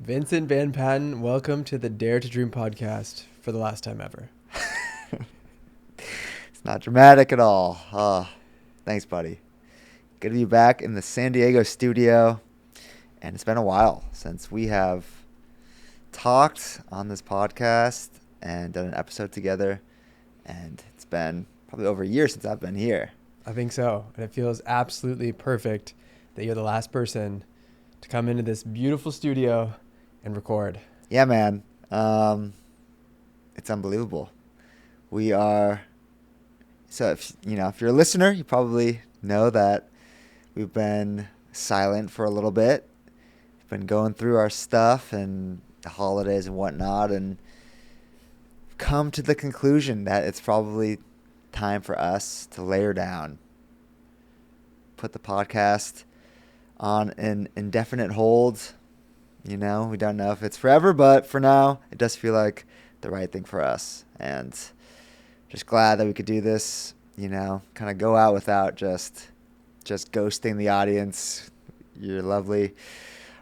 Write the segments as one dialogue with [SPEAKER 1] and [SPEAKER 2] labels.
[SPEAKER 1] Vincent Van Patten, welcome to the Dare to Dream podcast for the last time ever.
[SPEAKER 2] It's not dramatic at all. Thanks, buddy. Good to be back in the San Diego studio. And it's been a while since we have talked on this podcast and done an episode together. And it's been probably over a year since I've been here.
[SPEAKER 1] I think so. And it feels absolutely perfect that you're the last person to come into this beautiful studio and record.
[SPEAKER 2] Yeah, man. It's unbelievable. We are... So, if you're a listener, you probably know that we've been silent for a little bit. We've been going through our stuff and the holidays and whatnot, and come to the conclusion that it's probably time for us to layer down, put the podcast on an indefinite hold. We don't know if it's forever, but for now, it does feel like the right thing for us. And just glad that we could do this, kind of go out without just ghosting the audience. You're a lovely,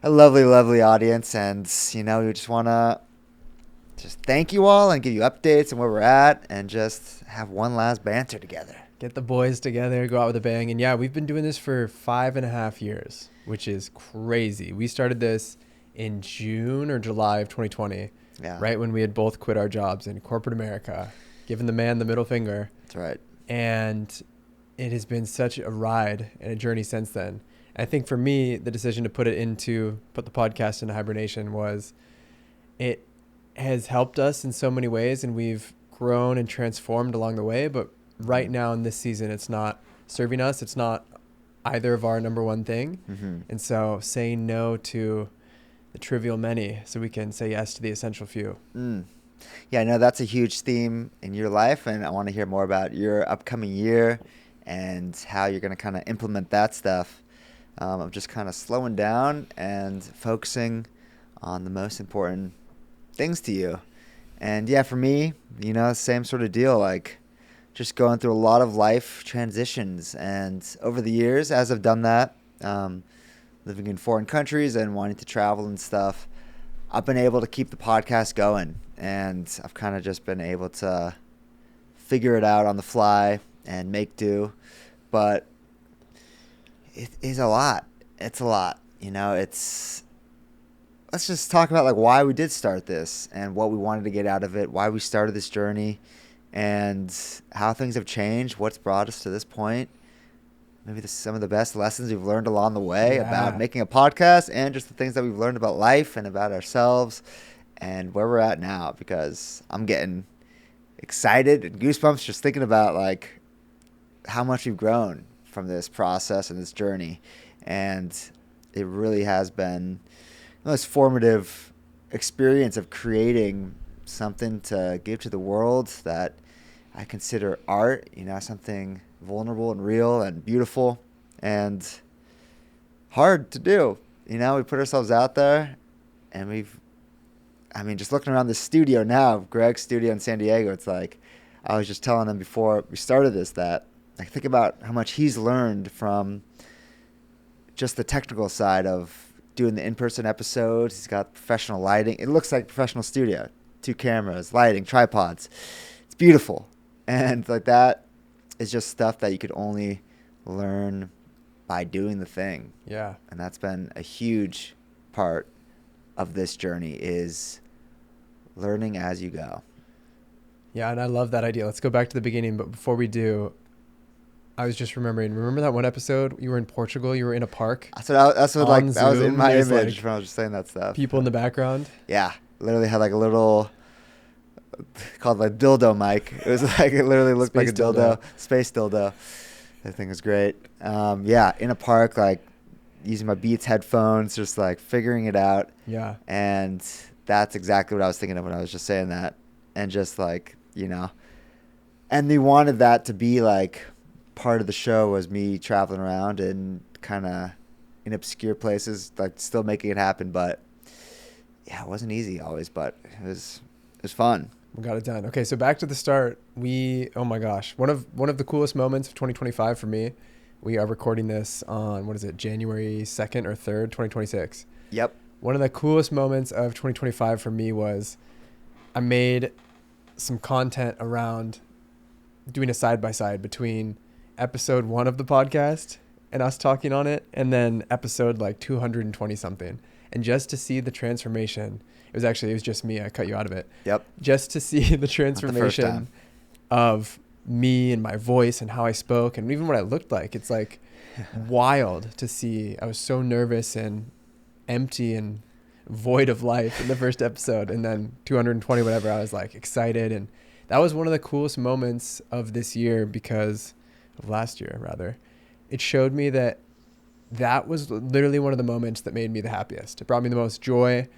[SPEAKER 2] lovely audience. And, we just want to just thank you all and give you updates and where we're at and just have one last banter together.
[SPEAKER 1] Get the boys together, go out with a bang. And yeah, we've been doing this for 5.5 years, which is crazy. We started this in June or July of 2020, right when we had both quit our jobs in corporate America, giving the man the middle finger.
[SPEAKER 2] That's right.
[SPEAKER 1] And it has been such a ride and a journey since then. I think for me, the decision to put the podcast into hibernation was, it has helped us in so many ways, and we've grown and transformed along the way. But right now in this season, it's not serving us. It's not either of our number one thing.
[SPEAKER 2] Mm-hmm.
[SPEAKER 1] And so saying no to the trivial many so we can say yes to the essential few.
[SPEAKER 2] Yeah, I know that's a huge theme in your life, and I want to hear more about your upcoming year and how you're going to kind of implement that stuff of just kind of slowing down and focusing on the most important things to you. And yeah, for me, same sort of deal, like just going through a lot of life transitions. And over the years, as I've done that, living in foreign countries and wanting to travel and stuff, I've been able to keep the podcast going. And I've kind of just been able to figure it out on the fly and make do. But it is a lot. It's a lot. Let's just talk about like why we did start this and what we wanted to get out of it, why we started this journey, and how things have changed, what's brought us to this point. Maybe some of the best lessons we've learned along the way about making a podcast, and just the things that we've learned about life and about ourselves and where we're at now, because I'm getting excited and goosebumps just thinking about like how much we've grown from this process and this journey. And it really has been the most formative experience of creating something to give to the world that I consider art, something vulnerable and real and beautiful and hard to do. We put ourselves out there, and just looking around the studio now, Greg's studio in San Diego, it's like, I was just telling him before we started this that I think about how much he's learned from just the technical side of doing the in-person episodes. He's got professional lighting. It looks like a professional studio. 2 cameras, lighting, tripods. It's beautiful. And like that is just stuff that you could only learn by doing the thing.
[SPEAKER 1] Yeah.
[SPEAKER 2] And that's been a huge part of this journey, is learning as you go.
[SPEAKER 1] Yeah, and I love that idea. Let's go back to the beginning. But before we do, I was just remember that one episode you were in Portugal, you were in a park?
[SPEAKER 2] That was in my image
[SPEAKER 1] like
[SPEAKER 2] when I was just saying that stuff.
[SPEAKER 1] People in the background?
[SPEAKER 2] Yeah. Literally had like a little called like dildo mic. It was like, it literally looked like a dildo. Space dildo. That thing was great. In a park, like using my Beats headphones, just like figuring it out.
[SPEAKER 1] Yeah.
[SPEAKER 2] And that's exactly what I was thinking of when I was just saying that. And just like, and we wanted that to be like part of the show, was me traveling around and kind of in obscure places, like still making it happen. But yeah, it wasn't easy always, but it was fun.
[SPEAKER 1] We got it done. Okay, so back to the start. Oh my gosh, one of the coolest moments of 2025 for me. We are recording this on, January 2nd or 3rd, 2026.
[SPEAKER 2] Yep.
[SPEAKER 1] one of the coolest moments of 2025 for me was I made some content around doing a side-by-side between episode 1 of the podcast and us talking on it, and then episode like 220 something. And just to see the transformation, it was just me. I cut you out of it.
[SPEAKER 2] Yep.
[SPEAKER 1] Just to see the transformation of me and my voice and how I spoke and even what I looked like. It's like wild to see. I was so nervous and empty and void of life in the first episode, and then 220 whatever, I was like excited. And that was one of the coolest moments of this year, because of last year rather. It showed me that was literally one of the moments that made me the happiest. It brought me the most joy.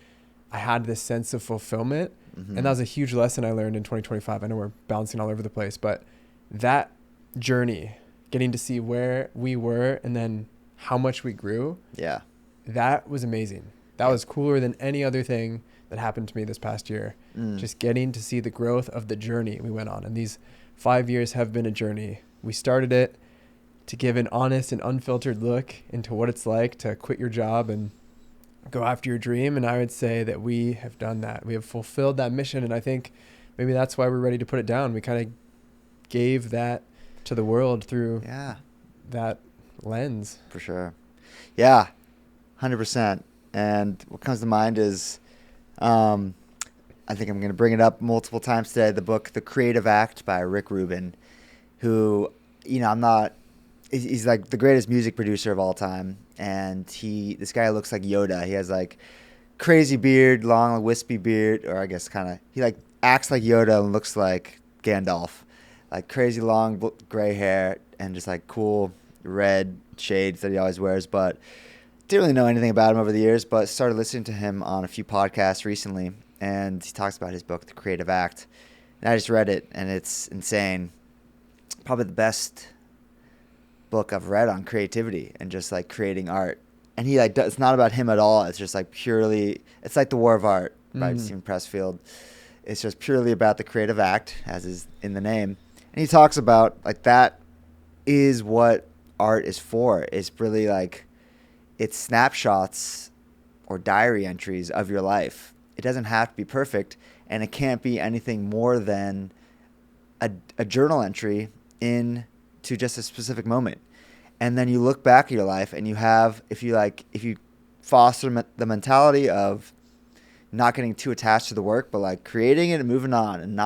[SPEAKER 1] I had this sense of fulfillment. And that was a huge lesson I learned in 2025. I know we're bouncing all over the place, but that journey, getting to see where we were and then how much we grew.
[SPEAKER 2] Yeah.
[SPEAKER 1] That was amazing. That was cooler than any other thing that happened to me this past year. Just getting to see the growth of the journey we went on. And these 5 years have been a journey. We started it to give an honest and unfiltered look into what it's like to quit your job and go after your dream. And I would say that we have done that. We have fulfilled that mission. And I think maybe that's why we're ready to put it down. We kind of gave that to the world through that lens.
[SPEAKER 2] For sure. Yeah, 100%. And what comes to mind is, I think I'm going to bring it up multiple times today, the book, The Creative Act by Rick Rubin, who, he's like the greatest music producer of all time. And this guy looks like Yoda. He has like crazy beard, long wispy beard, or I guess he like acts like Yoda and looks like Gandalf, like crazy long gray hair and just like cool red shades that he always wears. But didn't really know anything about him over the years, but started listening to him on a few podcasts recently. And he talks about his book, The Creative Act. And I just read it, and it's insane. Probably the best book I've read on creativity and just like creating art. And he like it's not about him at all. It's just like purely, it's like The War of Art by Stephen Pressfield. It's just purely about the creative act, as is in the name. And he talks about like that is what art is for. It's really like, it's snapshots or diary entries of your life. It doesn't have to be perfect, and it can't be anything more than a journal entry into just a specific moment. And then you look back at your life and you have, if you foster the mentality of not getting too attached to the work, but like creating it and moving on, and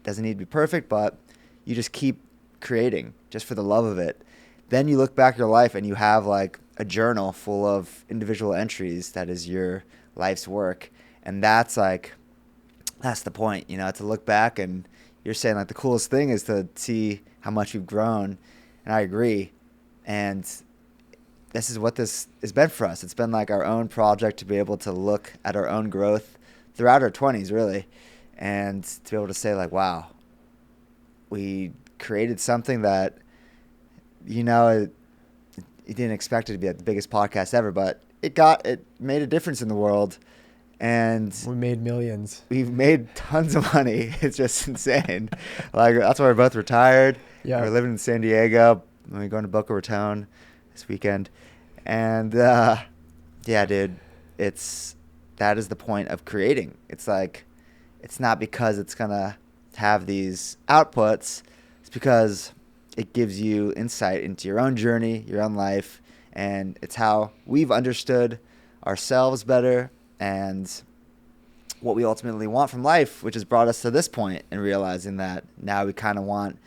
[SPEAKER 2] doesn't need to be perfect, but you just keep creating just for the love of it. Then you look back at your life and you have like a journal full of individual entries that is your life's work. And that's the point, to look back. And you're saying like the coolest thing is to see how much we've grown. And I agree. And this is what this has been for us. It's been like our own project to be able to look at our own growth throughout our 20s, really. And to be able to say like, wow, we created something that, you didn't expect it to be the biggest podcast ever, but it made a difference in the world. And
[SPEAKER 1] we made millions.
[SPEAKER 2] We've made tons of money. It's just insane. Like, that's why we're both retired.
[SPEAKER 1] Yeah.
[SPEAKER 2] We're living in San Diego. We're going to Boca Raton this weekend. And, dude, that is the point of creating. It's like, it's not because it's going to have these outputs. It's because it gives you insight into your own journey, your own life, and it's how we've understood ourselves better and what we ultimately want from life, which has brought us to this point and realizing that now we kind of want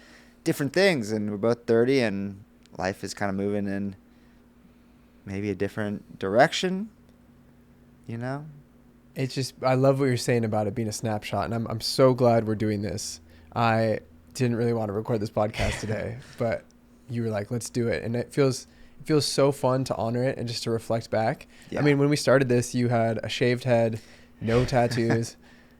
[SPEAKER 2] different things, and we're both 30 and life is kind of moving in maybe a different direction,
[SPEAKER 1] It's just, I love what you're saying about it being a snapshot, and I'm so glad we're doing this. I didn't really want to record this podcast today, but you were like, let's do it. And it feels so fun to honor it and just to reflect back. Yeah. I mean, when we started this, you had a shaved head, no tattoos,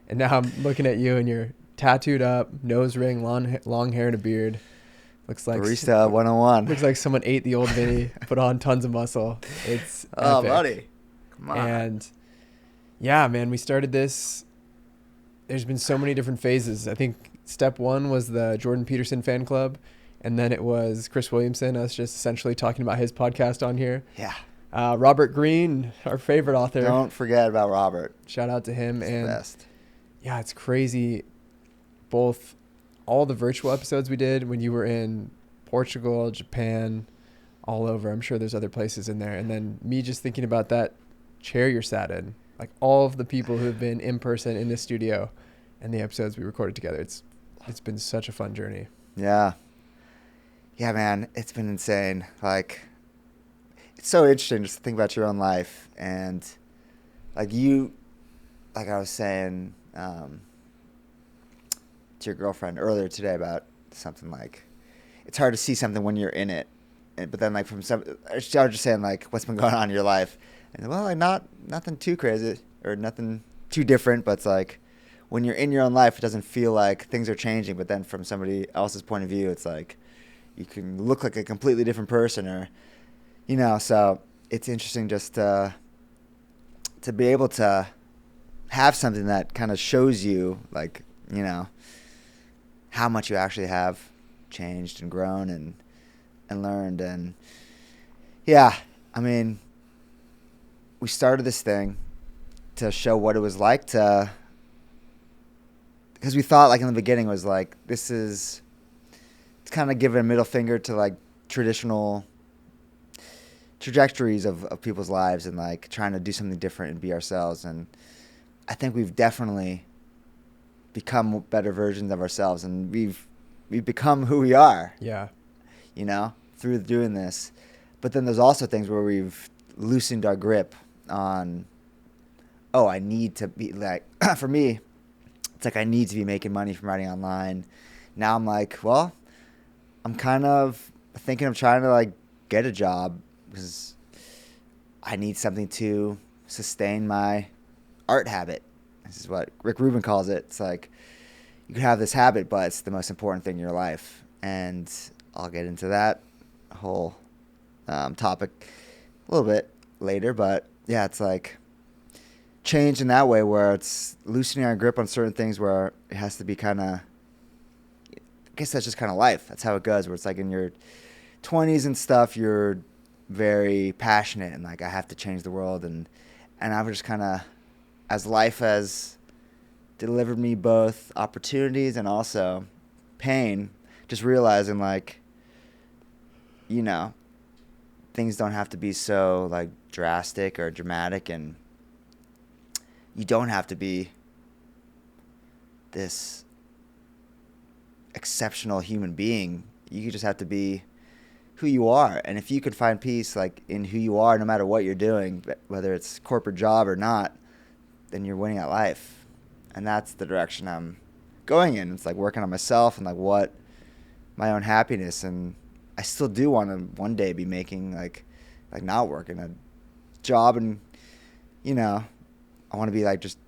[SPEAKER 1] and now I'm looking at you and you're tattooed up, nose ring, long hair and a beard. Looks like
[SPEAKER 2] Barista 101.
[SPEAKER 1] Looks like someone ate the old Vinny, put on tons of muscle. It's
[SPEAKER 2] oh,
[SPEAKER 1] epic.
[SPEAKER 2] Buddy, come on.
[SPEAKER 1] And yeah, man, we started this. There's been so many different phases. I think step 1 was the Jordan Peterson fan club. And then it was Chris Williamson, us just essentially talking about his podcast on here.
[SPEAKER 2] Yeah.
[SPEAKER 1] Robert Greene, our favorite author.
[SPEAKER 2] Don't forget about Robert.
[SPEAKER 1] Shout out to him.
[SPEAKER 2] He's
[SPEAKER 1] and
[SPEAKER 2] the best.
[SPEAKER 1] yeah, it's crazy. Both all the virtual episodes we did when you were in Portugal, Japan, all over. I'm sure there's other places in there. And then me just thinking about that chair you're sat in, like all of the people who have been in person in this studio and the episodes we recorded together. It's been such a fun journey.
[SPEAKER 2] Yeah. Yeah, man, it's been insane. Like, it's so interesting just to think about your own life. And like I was saying to your girlfriend earlier today about something, like, it's hard to see something when you're in it. But then, like, I was just saying, like, what's been going on in your life? And, well, like, nothing too crazy or nothing too different, but it's like, when you're in your own life, it doesn't feel like things are changing. But then from somebody else's point of view, it's like you can look like a completely different person, or, you know, so it's interesting just to be able to have something that kind of shows you, like, you know, how much you actually have changed and grown and learned. And yeah, I mean, we started this thing to show what it was like to, because we thought, like, in the beginning, it was like, it's kind of giving a middle finger to, like, traditional trajectories of people's lives, and, like, trying to do something different and be ourselves. And I think we've definitely become better versions of ourselves, and we've become who we are.
[SPEAKER 1] Yeah.
[SPEAKER 2] You know, through doing this. But then there's also things where we've loosened our grip on, oh, I need to be, like, for me, it's like I need to be making money from writing online. Now I'm like, well, I'm kind of thinking of trying to, like, get a job, because I need something to sustain my art habit. This is what Rick Rubin calls it. It's like, you can have this habit, but it's the most important thing in your life. And I'll get into that whole topic a little bit later. But yeah, it's like change in that way, where it's loosening our grip on certain things, where it has to be kind of, I guess that's just kind of life. That's how it goes, where it's like in your 20s and stuff, you're very passionate and, like, I have to change the world. And I've just kind of, as life has delivered me both opportunities and also pain, just realizing, like, you know, things don't have to be so, like, drastic or dramatic, and you don't have to be this exceptional human being. You just have to be who you are. And if you could find peace, like, in who you are, no matter what you're doing, whether it's corporate job or not, then you're winning at life. And that's the direction I'm going in. It's like working on myself and, like, what my own happiness. And I still do want to one day be making, like not working a job, and, you know, I want to be, like, just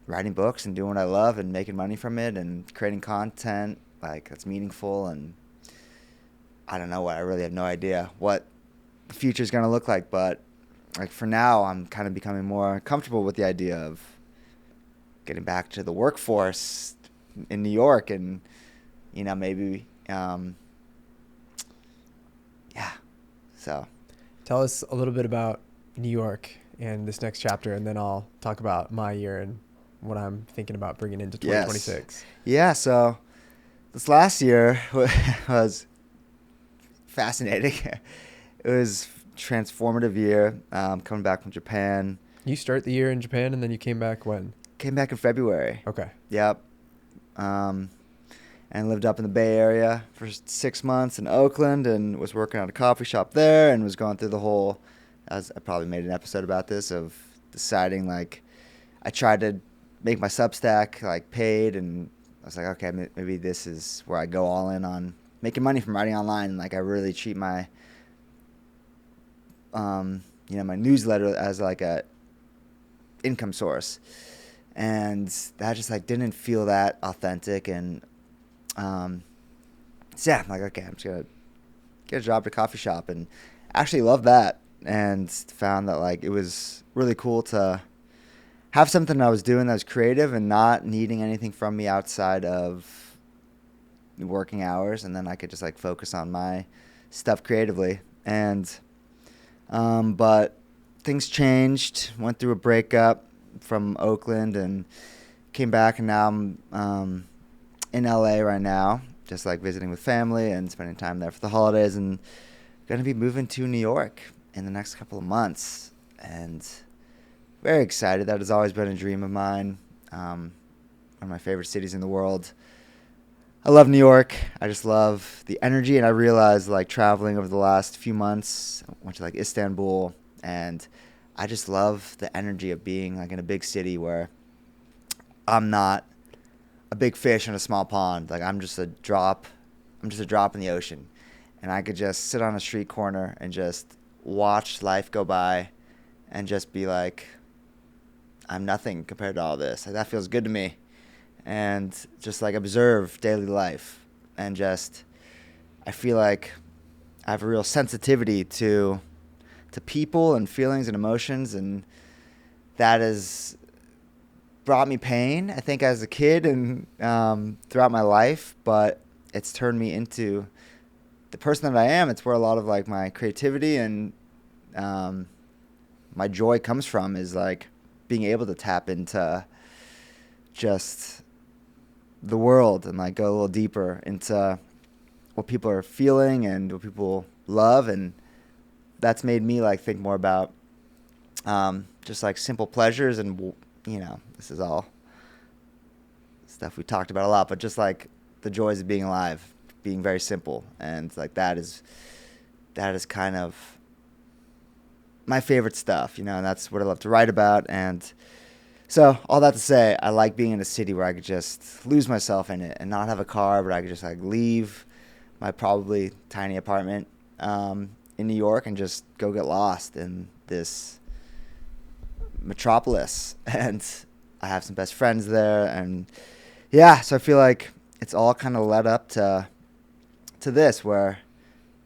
[SPEAKER 2] writing books and doing what I love and making money from it and creating content, like, that's meaningful. And I don't know what, I really have no idea what the future is going to look like. But, like, for now, I'm kind of becoming more comfortable with the idea of getting back to the workforce in New York, and, you know, maybe, yeah. So
[SPEAKER 1] Tell us a little bit about New York and this next chapter, and then I'll talk about my year and what I'm thinking about bringing into 2026.
[SPEAKER 2] Yeah, so this last year was fascinating. It was a transformative year, coming back from Japan.
[SPEAKER 1] You start the year in Japan, and then you came back when?
[SPEAKER 2] Came back in February.
[SPEAKER 1] Okay.
[SPEAKER 2] Yep. And lived up in the Bay Area for 6 months in Oakland, and was working at a coffee shop there, and was going through the whole, as I probably made an episode about this, of deciding, like, I tried to make my Substack, like, paid, and I was like, okay, maybe this is where I go all in on making money from writing online. And, like, I really treat my, you know, my newsletter as, like, a income source. And that just, like, didn't feel that authentic. And so yeah, I'm like, okay, I'm just gonna get a job at a coffee shop, and actually loved that, and found that, like, it was really cool to have something I was doing that was creative and not needing anything from me outside of working hours, and then I could just, like, focus on my stuff creatively. And but things changed. Went through a breakup from Oakland and came back, and now I'm in LA right now, just like visiting with family and spending time there for the holidays, and going to be moving to New York in the next couple of months. And very excited. That has always been a dream of mine. One of my favorite cities in the world. I love New York. I just love the energy, and I realized, like, traveling over the last few months, I went to like Istanbul, and I just love the energy of being like in a big city where I'm not a big fish in a small pond. Like, I'm just a drop in the ocean, and I could just sit on a street corner and just watch life go by and just be like, I'm nothing compared to all this. Like, that feels good to me. And just like observe daily life, and just I feel like I have a real sensitivity to people and feelings and emotions, and that has brought me pain, I think, as a kid and throughout my life, but it's turned me into the person that I am. It's where a lot of like my creativity and my joy comes from, is like being able to tap into just the world and like go a little deeper into what people are feeling and what people love. And that's made me like think more about just like simple pleasures. And this is all stuff we talked about a lot, but just like the joys of being alive, being very simple. And like that is kind of my favorite stuff, and that's what I love to write about. And so all that to say, I like being in a city where I could just lose myself in it and not have a car, but I could just like leave my probably tiny apartment in New York and just go get lost in this metropolis. And I have some best friends there, and yeah, so I feel like it's all kind of led up to this, where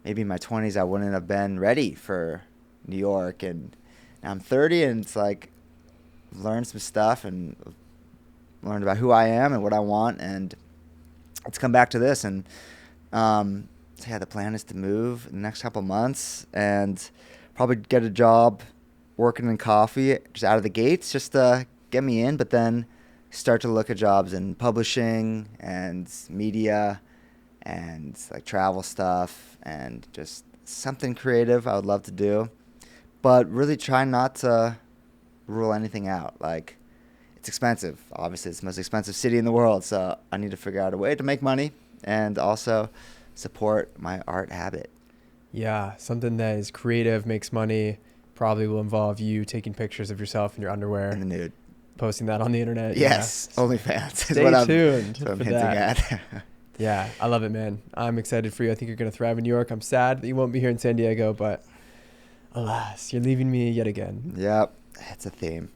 [SPEAKER 2] maybe in my 20s I wouldn't have been ready for New York, and now I'm 30, and it's like learned some stuff and learned about who I am and what I want, and let's come back to this. And so yeah, the plan is to move in the next couple months and probably get a job working in coffee just out of the gates, just to get me in, but then start to look at jobs in publishing and media and like travel stuff and just something creative I would love to do, but really try not to rule anything out. Like, it's expensive. Obviously, it's the most expensive city in the world, so I need to figure out a way to make money and also support my art habit.
[SPEAKER 1] Yeah, something that is creative, makes money, probably will involve you taking pictures of yourself in your underwear.
[SPEAKER 2] In the nude.
[SPEAKER 1] Posting that on the internet.
[SPEAKER 2] Yes,
[SPEAKER 1] yeah.
[SPEAKER 2] OnlyFans.
[SPEAKER 1] Stay tuned
[SPEAKER 2] that's what I'm
[SPEAKER 1] for
[SPEAKER 2] hinting
[SPEAKER 1] that.
[SPEAKER 2] at.
[SPEAKER 1] Yeah, I love it, man. I'm excited for you. I think you're going to thrive in New York. I'm sad that you won't be here in San Diego, but alas, you're leaving me yet again.
[SPEAKER 2] Yep, it's a theme.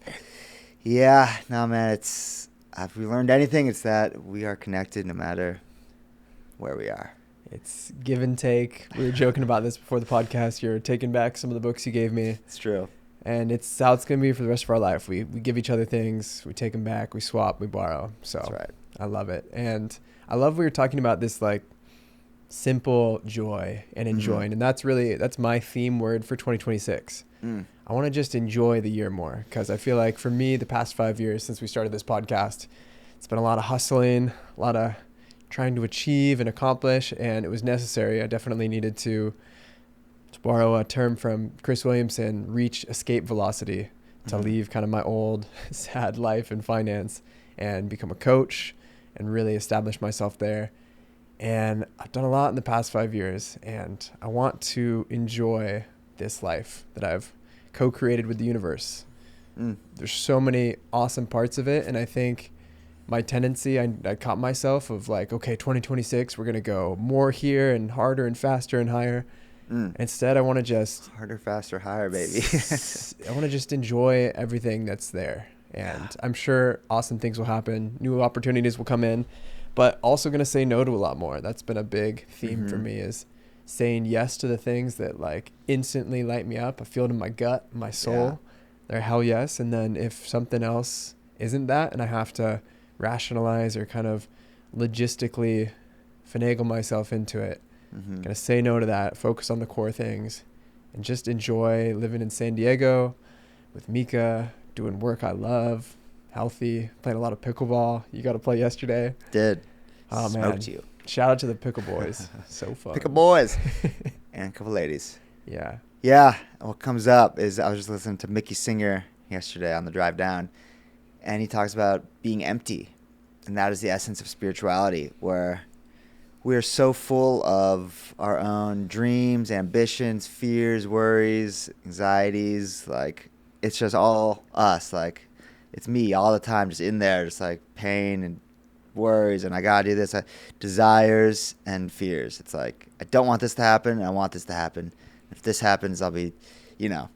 [SPEAKER 2] Yeah, no, man, if we learned anything, it's that we are connected no matter where we are.
[SPEAKER 1] It's give and take. We were joking about this before the podcast. You're taking back some of the books you gave me.
[SPEAKER 2] It's true.
[SPEAKER 1] And it's how it's going to be for the rest of our life. We give each other things. We take them back. We swap. We borrow. So
[SPEAKER 2] That's right.
[SPEAKER 1] I love it. And I love we were talking about this like simple joy and enjoying. And that's my theme word for 2026. I want to just enjoy the year more, because I feel like for me, the past 5 years since we started this podcast, it's been a lot of hustling, a lot of trying to achieve and accomplish, and it was necessary. I definitely needed to borrow a term from Chris Williamson, reach escape velocity, to leave kind of my old sad life in finance and become a coach and really establish myself there. And I've done a lot in the past 5 years, and I want to enjoy this life that I've co-created with the universe. There's so many awesome parts of it, and I think my tendency, I caught myself of like, okay, 2026, we're going to go more here and harder and faster and higher. Instead, I want to just...
[SPEAKER 2] Harder, faster, higher, baby.
[SPEAKER 1] I want to just enjoy everything that's there. And I'm sure awesome things will happen. New opportunities will come in. But also going to say no to a lot more. That's been a big theme for me, is saying yes to the things that like instantly light me up. I feel it in my gut, my soul. Yeah. They're hell yes. And then if something else isn't that, and I have to rationalize or kind of logistically finagle myself into it, I'm going to say no to that, focus on the core things, and just enjoy living in San Diego. with Mika, doing work I love, healthy, playing a lot of pickleball. You got to play yesterday.
[SPEAKER 2] Did.
[SPEAKER 1] Oh,
[SPEAKER 2] Smoked
[SPEAKER 1] man.
[SPEAKER 2] you.
[SPEAKER 1] Shout out to the pickle boys. So fun.
[SPEAKER 2] Pickle boys. And a couple ladies.
[SPEAKER 1] Yeah.
[SPEAKER 2] Yeah. What comes up is I was just listening to Mickey Singer yesterday on the drive down, and he talks about being empty. And that is the essence of spirituality, where we are so full of our own dreams, ambitions, fears, worries, anxieties. Like, it's just all us. Like, it's me all the time, just in there, just like pain and worries, and I gotta do this. Desires and fears. It's like, I don't want this to happen, and I want this to happen. If this happens, I'll be, you know.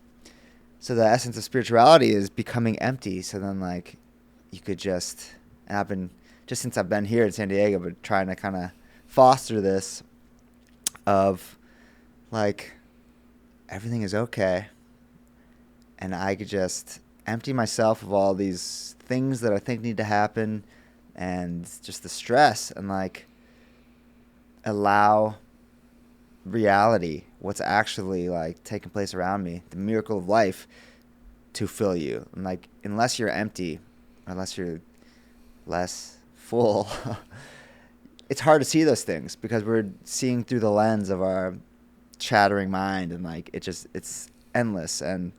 [SPEAKER 2] So the essence of spirituality is becoming empty. So then, like, you could just, and I've been, just since I've been here in San Diego, but trying to kind of foster this of, like, everything is okay, and I could just empty myself of all these things that I think need to happen, and just the stress, and, like, allow reality, what's actually, like, taking place around me, the miracle of life, to fill you. And, like, unless you're empty, unless you're less full, it's hard to see those things, because we're seeing through the lens of our chattering mind, and, like, it's endless. And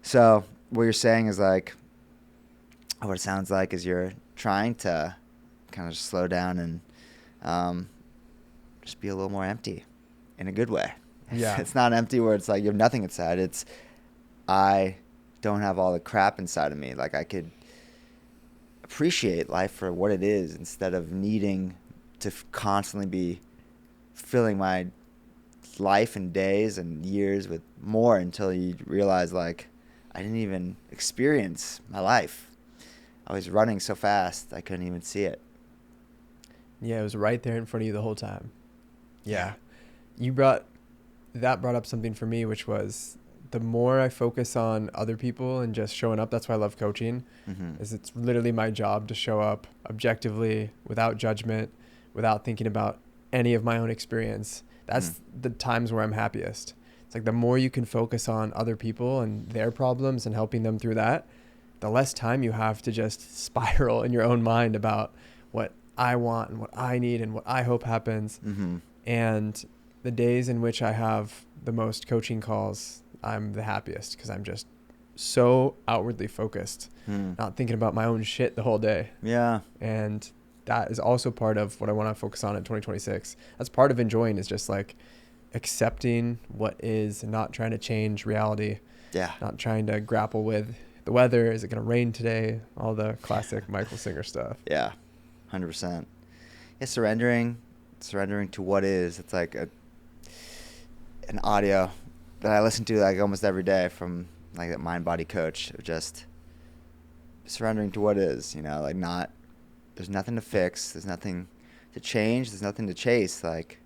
[SPEAKER 2] so what you're saying is, like, what it sounds like is you're trying to kind of slow down and just be a little more empty in a good way.
[SPEAKER 1] Yeah.
[SPEAKER 2] It's not empty where it's like you have nothing inside. It's, I don't have all the crap inside of me. Like, I could appreciate life for what it is, instead of needing to constantly be filling my life and days and years with more, until you realize, like, I didn't even experience my life. I was running so fast I couldn't even see it.
[SPEAKER 1] Yeah, it was right there in front of you the whole time. Yeah. You brought up something for me, which was, the more I focus on other people and just showing up, that's why I love coaching, is it's literally my job to show up objectively, without judgment, without thinking about any of my own experience. That's the times where I'm happiest. It's like, the more you can focus on other people and their problems and helping them through that, the less time you have to just spiral in your own mind about what I want and what I need and what I hope happens. And the days in which I have the most coaching calls, I'm the happiest, because I'm just so outwardly focused, not thinking about my own shit the whole day.
[SPEAKER 2] Yeah.
[SPEAKER 1] And that is also part of what I want to focus on in 2026. That's part of enjoying, is just, like, accepting what is and not trying to change reality.
[SPEAKER 2] Yeah.
[SPEAKER 1] Not trying to grapple with the weather. Is it going to rain today? All the classic Michael Singer stuff.
[SPEAKER 2] Yeah. 100%. Yeah. Surrendering to what is. It's like an audio that I listen to, like, almost every day from, like, that mind body coach, of just surrendering to what is, like, not, there's nothing to fix, there's nothing to change, there's nothing to chase, like.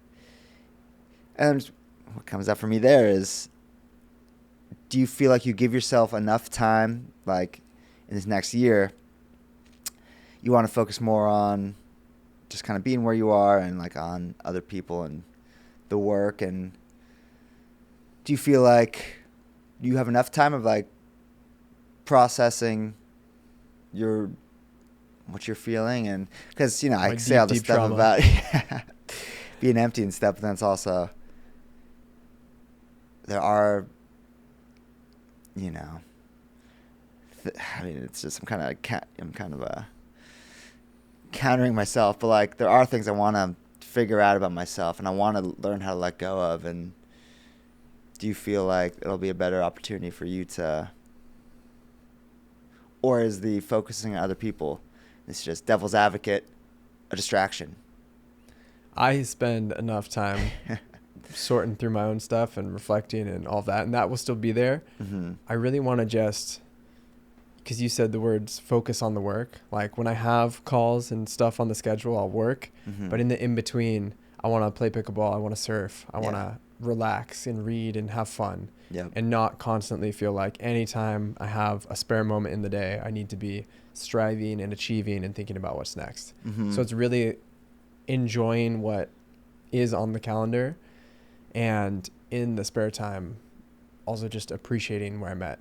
[SPEAKER 2] And what comes up for me there is, do you feel like you give yourself enough time, like, in this next year, you want to focus more on just kind of being where you are, and, like, on other people and the work? And do you feel like you have enough time of, like, processing what you're feeling? And because, I say all this stuff trauma about being empty and stuff, but then it's also, there are, it's just, I'm kind of countering myself, but, like, there are things I want to figure out about myself, and I want to learn how to let go of. And do you feel like it'll be a better opportunity for you to, or is the focusing on other people, it's just devil's advocate, a distraction?
[SPEAKER 1] I spend enough time sorting through my own stuff and reflecting and all that, and that will still be there. I really want to just, because you said the words focus on the work, like, when I have calls and stuff on the schedule, I'll work, but in the in-between, I want to play pickleball, I want to surf, I want to relax and read and have fun, and not constantly feel like anytime I have a spare moment in the day, I need to be striving and achieving and thinking about what's next. So it's really enjoying what is on the calendar, and in the spare time, also just appreciating where I'm at.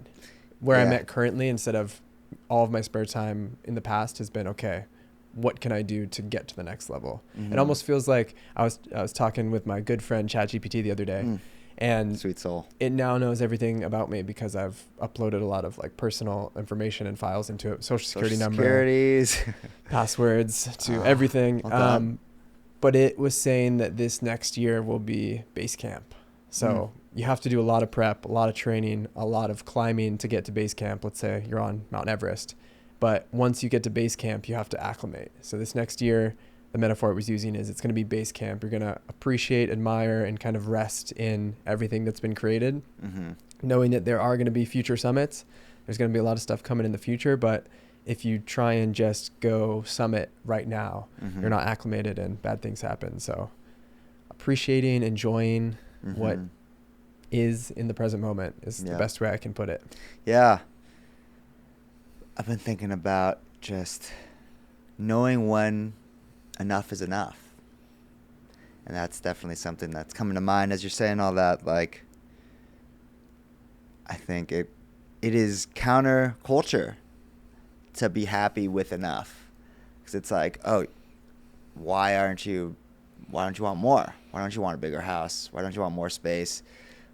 [SPEAKER 1] where I'm
[SPEAKER 2] Yeah.
[SPEAKER 1] at currently, instead of all of my spare time in the past has been, okay, what can I do to get to the next level? It almost feels like I was talking with my good friend ChatGPT the other day, and
[SPEAKER 2] Sweet soul.
[SPEAKER 1] it now knows everything about me because I've uploaded a lot of like personal information and files into it, social security number,
[SPEAKER 2] Securities.
[SPEAKER 1] passwords to everything.
[SPEAKER 2] Well done.
[SPEAKER 1] But it was saying that this next year will be base camp. So you have to do a lot of prep, a lot of training, a lot of climbing to get to base camp. Let's say you're on Mount Everest. But once you get to base camp, you have to acclimate. So this next year, the metaphor it was using is it's going to be base camp. You're going to appreciate, admire, and kind of rest in everything that's been created, knowing that there are going to be future summits. There's going to be a lot of stuff coming in the future. But if you try and just go summit right now, you're not acclimated and bad things happen. So appreciating, enjoying what is in the present moment is the best way I can put it.
[SPEAKER 2] Yeah. I've been thinking about just knowing when enough is enough. And that's definitely something that's coming to mind as you're saying all that. Like, I think it is counter culture to be happy with enough. Because it's like, oh, why don't you want more? Why don't you want a bigger house? Why don't you want more space?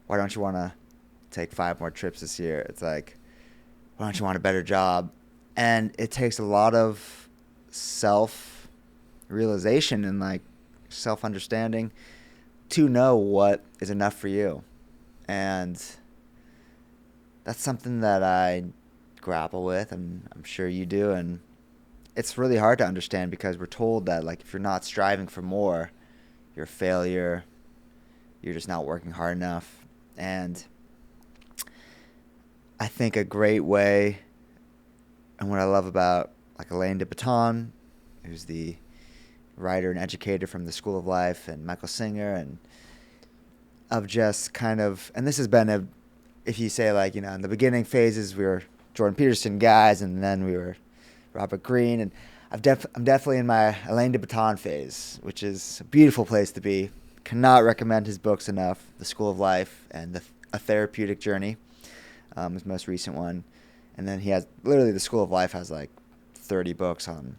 [SPEAKER 2] Why don't you want to take 5 more trips this year? It's like, why don't you want a better job? And it takes a lot of self-realization and like self-understanding to know what is enough for you. And that's something that I grapple with, and I'm sure you do. And it's really hard to understand because we're told that like if you're not striving for more, you're a failure. You're just not working hard enough. And I think a great way, and what I love about like Alain de Botton, who's the writer and educator from the School of Life, and Michael Singer, and of just kind of, and this has been if you say like, in the beginning phases, we were Jordan Peterson guys, and then we were Robert Greene, and I'm definitely in my Alain de Botton phase, which is a beautiful place to be. Cannot recommend his books enough. The School of Life and A Therapeutic Journey, his most recent one. And then he has, literally the School of Life has like 30 books on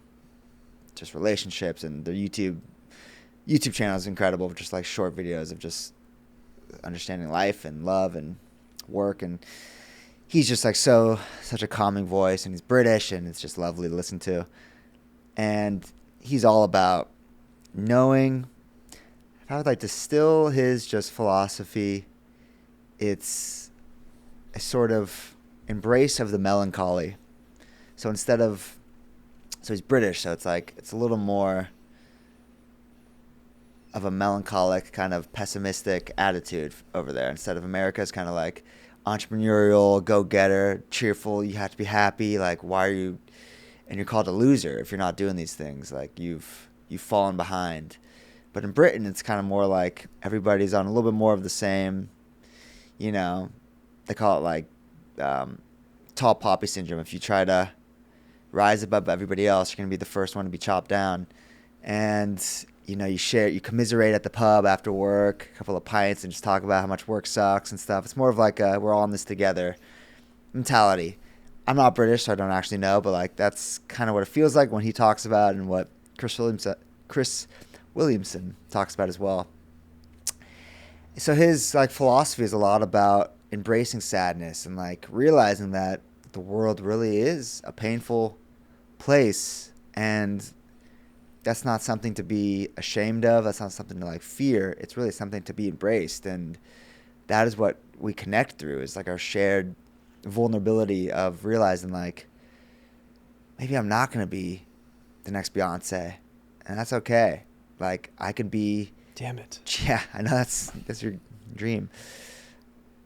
[SPEAKER 2] just relationships, and their YouTube channel is incredible, just like short videos of just understanding life and love and work. And he's just like such a calming voice, and he's British, and it's just lovely to listen to. And he's all about knowing. If I would like to distill his just philosophy, it's a sort of embrace of the melancholy. So he's British, so it's like it's a little more of a melancholic kind of pessimistic attitude over there. Instead of America's kind of like entrepreneurial, go-getter, cheerful, you have to be happy, like why are you, and you're called a loser if you're not doing these things, like you've fallen behind. But in Britain, it's kind of more like everybody's on a little bit more of the same, they call it like tall poppy syndrome. If you try to rise above everybody else, you're going to be the first one to be chopped down. And, you commiserate at the pub after work, a couple of pints, and just talk about how much work sucks and stuff. It's more of like a we're all in this together mentality. I'm not British, so I don't actually know, but like that's kind of what it feels like when he talks about, and what Chris Williamson talks about as well. So his like philosophy is a lot about embracing sadness and like realizing that the world really is a painful place, and that's not something to be ashamed of. That's not something to like fear. It's really something to be embraced, and that is what we connect through, is like our shared vulnerability of realizing like maybe I'm not going to be the next Beyonce, and that's okay. Like I could be,
[SPEAKER 1] damn it.
[SPEAKER 2] Yeah, I know that's your dream.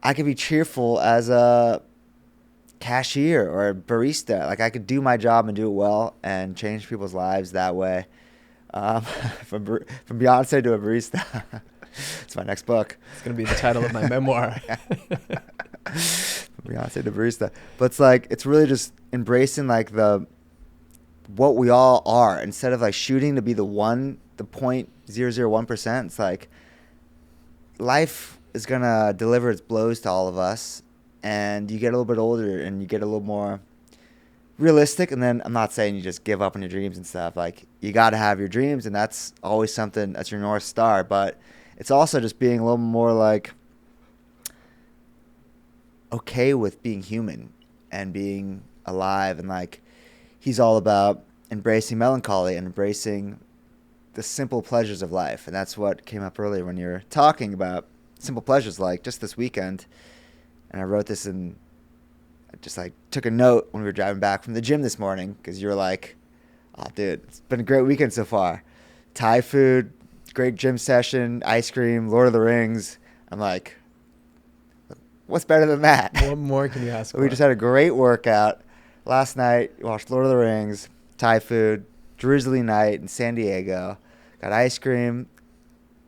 [SPEAKER 2] I could be cheerful as a cashier or a barista. Like I could do my job and do it well and change people's lives that way. From Beyonce to a barista. It's my next book.
[SPEAKER 1] It's going to be the title of my memoir.
[SPEAKER 2] From Beyonce to barista. But it's like, it's really just embracing like what we all are, instead of like shooting to be the 0.001%. It's like life is going to deliver its blows to all of us, and you get a little bit older and you get a little more realistic. And then I'm not saying you just give up on your dreams and stuff. Like, you got to have your dreams, and that's always something that's your North Star. But it's also just being a little more like okay with being human and being alive. And like, he's all about embracing melancholy and embracing the simple pleasures of life. And that's what came up earlier when you were talking about simple pleasures, like just this weekend. And I wrote this in, I just like took a note when we were driving back from the gym this morning, because you were like, oh, dude, it's been a great weekend so far. Thai food, great gym session, ice cream, Lord of the Rings. I'm like, what's better than that?
[SPEAKER 1] What more can you ask for?
[SPEAKER 2] We just had a great workout. Last night, watched Lord of the Rings, Thai food, drizzly night in San Diego. Got ice cream.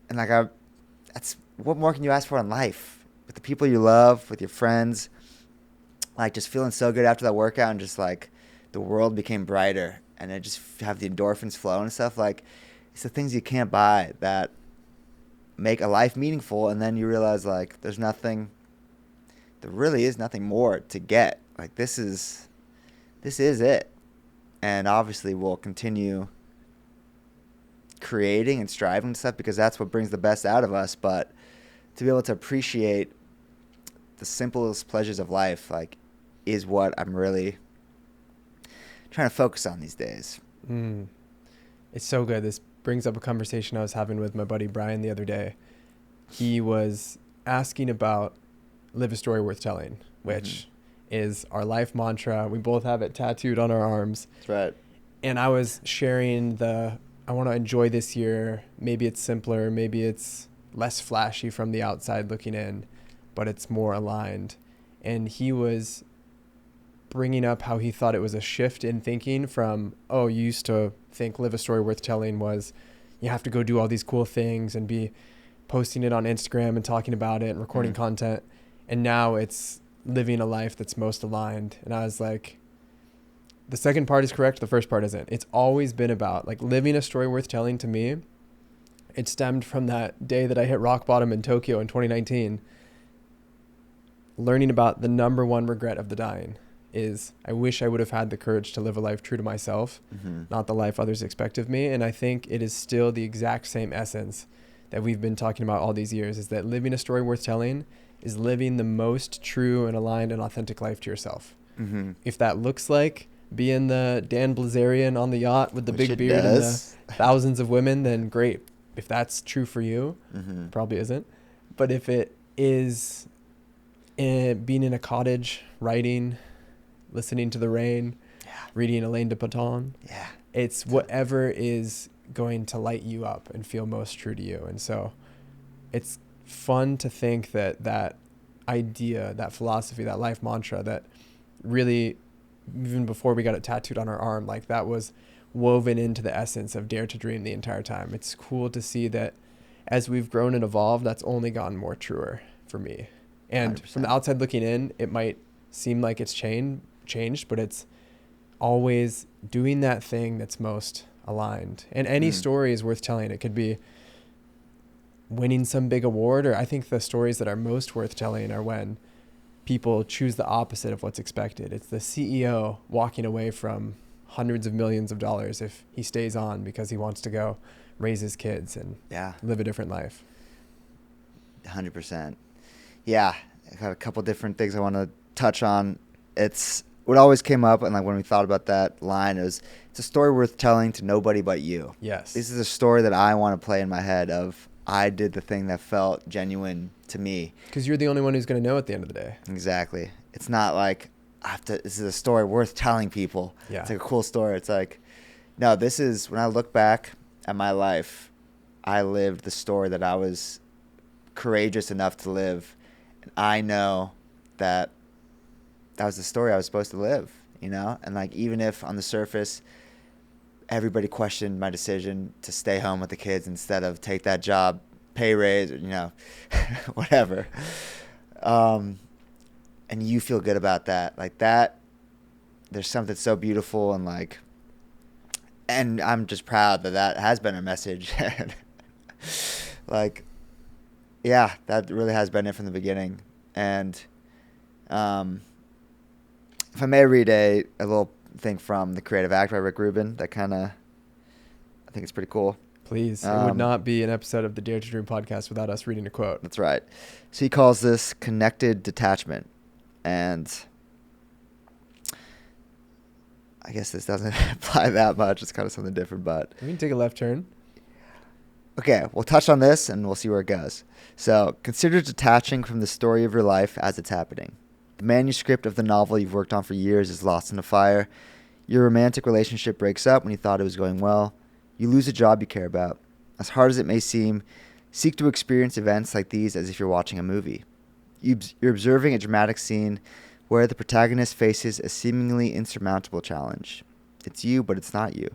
[SPEAKER 2] And like, that's, what more can you ask for in life? With the people you love, with your friends. Like, just feeling so good after that workout, and just like the world became brighter, and I just have the endorphins flow and stuff. Like, it's the things you can't buy that make a life meaningful. And then you realize, like, there really is nothing more to get. Like, this is it. And obviously we'll continue creating and striving and stuff, because that's what brings the best out of us. But to be able to appreciate the simplest pleasures of life, like, is what I'm really trying to focus on these days.
[SPEAKER 1] It's so good. This brings up a conversation I was having with my buddy Brian the other day. He was asking about live a story worth telling, which is our life mantra. We both have it tattooed on our arms.
[SPEAKER 2] That's right.
[SPEAKER 1] And I was sharing I want to enjoy this year. Maybe it's simpler. Maybe it's less flashy from the outside looking in, but it's more aligned. And he was bringing up how he thought it was a shift in thinking from, you used to think live a story worth telling was you have to go do all these cool things and be posting it on Instagram and talking about it and recording content. And now it's living a life that's most aligned. And I was like, the second part is correct. The first part isn't. It's always been about like living a story worth telling. To me, it stemmed from that day that I hit rock bottom in Tokyo in 2019. Learning about the number one regret of the dying is I wish I would have had the courage to live a life true to myself, not the life others expect of me. And I think it is still the exact same essence that we've been talking about all these years, is that living a story worth telling is living the most true and aligned and authentic life to yourself. If that looks like being the Dan Blazarian on the yacht with the big beard and the thousands of women, then great. If that's true for you, probably isn't. But if it is being in a cottage, writing, listening to the rain, reading Alain de Botton, it's whatever is going to light you up and feel most true to you. And so it's fun to think that idea, that philosophy, that life mantra, that really, even before we got it tattooed on our arm, like that was woven into the essence of Dare to Dream the entire time. It's cool to see that as we've grown and evolved, that's only gotten more truer for me. And 100%. From the outside looking in, it might seem like it's changed, but it's always doing that thing that's most aligned. And any story is worth telling. It could be winning some big award, or I think the stories that are most worth telling are when people choose the opposite of what's expected. It's the CEO walking away from hundreds of millions of dollars if he stays on because he wants to go raise his kids and live a different life.
[SPEAKER 2] 100%. Yeah, I got a couple different things I want to touch on. It's what always came up, and like when we thought about that line, is it's a story worth telling to nobody but you.
[SPEAKER 1] Yes.
[SPEAKER 2] This is a story that I want to play in my head of I did the thing that felt genuine to me.
[SPEAKER 1] Because you're the only one who's going to know at the end of the day.
[SPEAKER 2] Exactly. It's not like this is a story worth telling people.
[SPEAKER 1] Yeah.
[SPEAKER 2] It's like a cool story. It's like, no, this is, when I look back at my life, I lived the story that I was courageous enough to live. And I know that was the story I was supposed to live, you know? And like, even if on the surface, everybody questioned my decision to stay home with the kids instead of take that job, pay raise, or, you know, whatever. And you feel good about that. Like that, there's something so beautiful, and like, and I'm just proud that has been a message. Like, yeah, that really has been it from the beginning. And If I may read a little thing from The Creative Act by Rick Rubin, that kind of, I think it's pretty cool.
[SPEAKER 1] Please. It would not be an episode of the Dare to Dream podcast without us reading a quote.
[SPEAKER 2] That's right. So he calls this connected detachment. And I guess this doesn't apply that much. It's kind of something different, but
[SPEAKER 1] We can take a left turn.
[SPEAKER 2] okay, we'll touch on this and we'll see where it goes. So consider detaching from the story of your life as it's happening. The manuscript of the novel you've worked on for years is lost in a fire. Your romantic relationship breaks up when you thought it was going well. You lose a job you care about. As hard as it may seem, seek to experience events like these as if you're watching a movie. You're observing a dramatic scene where the protagonist faces a seemingly insurmountable challenge. It's you, but it's not you.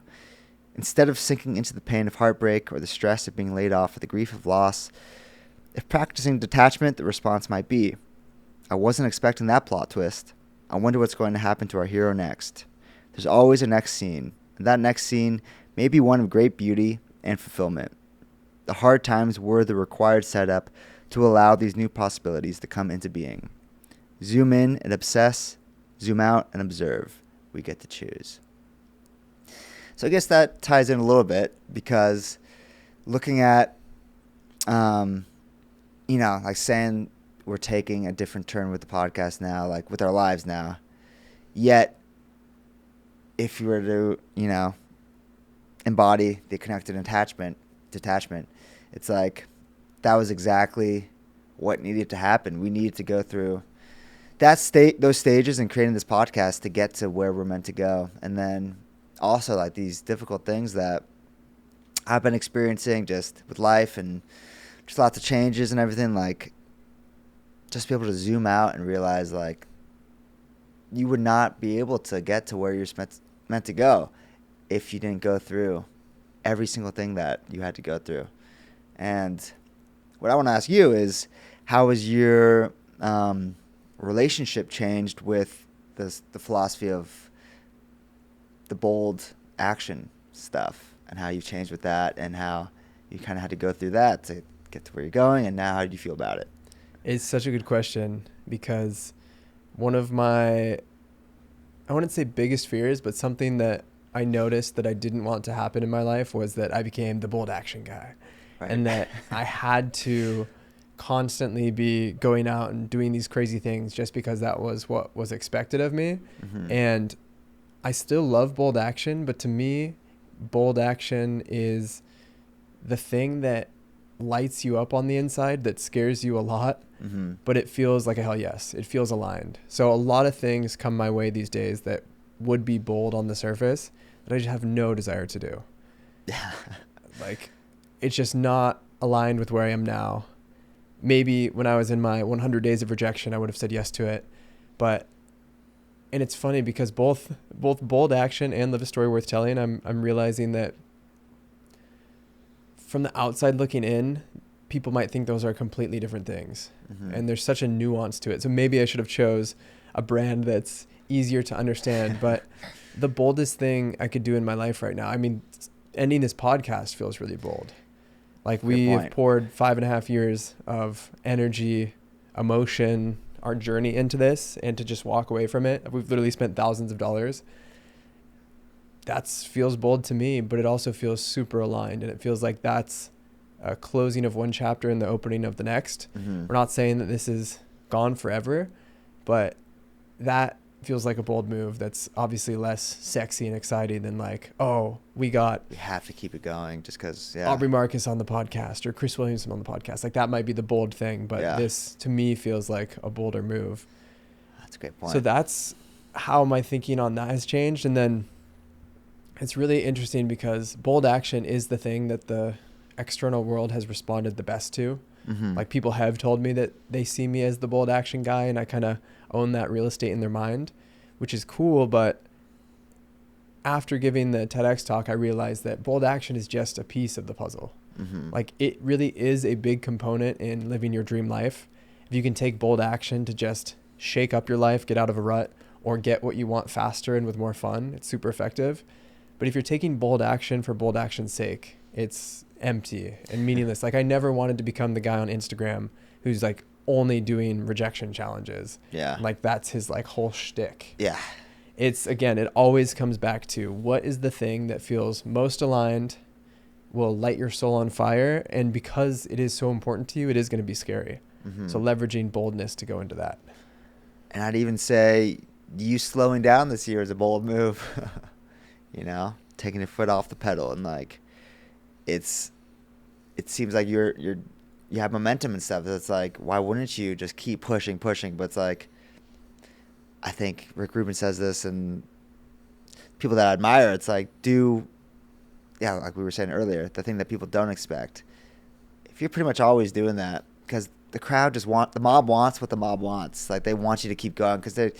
[SPEAKER 2] Instead of sinking into the pain of heartbreak or the stress of being laid off or the grief of loss, if practicing detachment, the response might be, I wasn't expecting that plot twist. I wonder what's going to happen to our hero next. There's always a next scene, and that next scene may be one of great beauty and fulfillment. The hard times were the required setup to allow these new possibilities to come into being. Zoom in and obsess, zoom out and observe. We get to choose. So I guess that ties in a little bit because looking at, like saying we're taking a different turn with the podcast now, like with our lives now, yet if you were to, embody the connected detachment, it's like that was exactly what needed to happen. We needed to go through those stages in creating this podcast to get to where we're meant to go. And then also like these difficult things that I've been experiencing just with life and just lots of changes and everything, like just be able to zoom out and realize like you would not be able to get to where you're meant to go if you didn't go through every single thing that you had to go through. And what I want to ask you is, how has your relationship changed with the philosophy of the bold action stuff, and how you changed with that, and how you kind of had to go through that to get to where you're going, and now how do you feel about it?
[SPEAKER 1] It's such a good question because one of my, I wouldn't say biggest fears, but something that I noticed that I didn't want to happen in my life was that I became the bold action guy. Right. And that I had to constantly be going out and doing these crazy things just because that was what was expected of me. Mm-hmm. And I still love bold action, but to me, bold action is the thing that lights you up on the inside, that scares you a lot, mm-hmm. but it feels like a hell yes. It feels aligned. So a lot of things come my way these days that would be bold on the surface that I just have no desire to do. Yeah. Like, it's just not aligned with where I am now. Maybe when I was in my 100 days of rejection, I would have said yes to it. And it's funny because both bold action and live a story worth telling, I'm realizing that from the outside looking in, people might think those are completely different things. Mm-hmm. And there's such a nuance to it. So maybe I should have chose a brand that's easier to understand. But the boldest thing I could do in my life right now, I mean, ending this podcast feels really bold. Like, we've poured 5.5 years of energy, emotion, our journey into this, and to just walk away from it, we've literally spent thousands of dollars. That feels bold to me, but it also feels super aligned, and it feels like that's a closing of one chapter and the opening of the next. Mm-hmm. We're not saying that this is gone forever, but that feels like a bold move that's obviously less sexy and exciting than like, oh, we
[SPEAKER 2] have to keep it going just because
[SPEAKER 1] Aubrey Marcus on the podcast or Chris Williamson on the podcast. Like, that might be the bold thing, but this to me feels like a bolder move.
[SPEAKER 2] That's a great point.
[SPEAKER 1] So that's how my thinking on that has changed. And then it's really interesting because bold action is the thing that the external world has responded the best to. Mm-hmm. Like, people have told me that they see me as the bold action guy, and I kind of own that real estate in their mind, which is cool. But after giving the TEDx talk, I realized that bold action is just a piece of the puzzle. Mm-hmm. Like, it really is a big component in living your dream life. If you can take bold action to just shake up your life, get out of a rut, or get what you want faster and with more fun, it's super effective. But if you're taking bold action for bold action's sake, it's empty and meaningless. Like, I never wanted to become the guy on Instagram who's like only doing rejection challenges.
[SPEAKER 2] Yeah.
[SPEAKER 1] Like that's his like whole shtick.
[SPEAKER 2] Yeah.
[SPEAKER 1] It's, again, it always comes back to what is the thing that feels most aligned, will light your soul on fire. And because it is so important to you, it is going to be scary.
[SPEAKER 2] Mm-hmm.
[SPEAKER 1] So leveraging boldness to go into that.
[SPEAKER 2] And I'd even say you slowing down this year is a bold move. You know, taking your foot off the pedal, and like, it seems like you have momentum and stuff. It's like, why wouldn't you just keep pushing? But it's like, I think Rick Rubin says this, and people that I admire, it's like, like we were saying earlier, the thing that people don't expect. If you're pretty much always doing that, because the mob wants what the mob wants. Like, they want you to keep going because then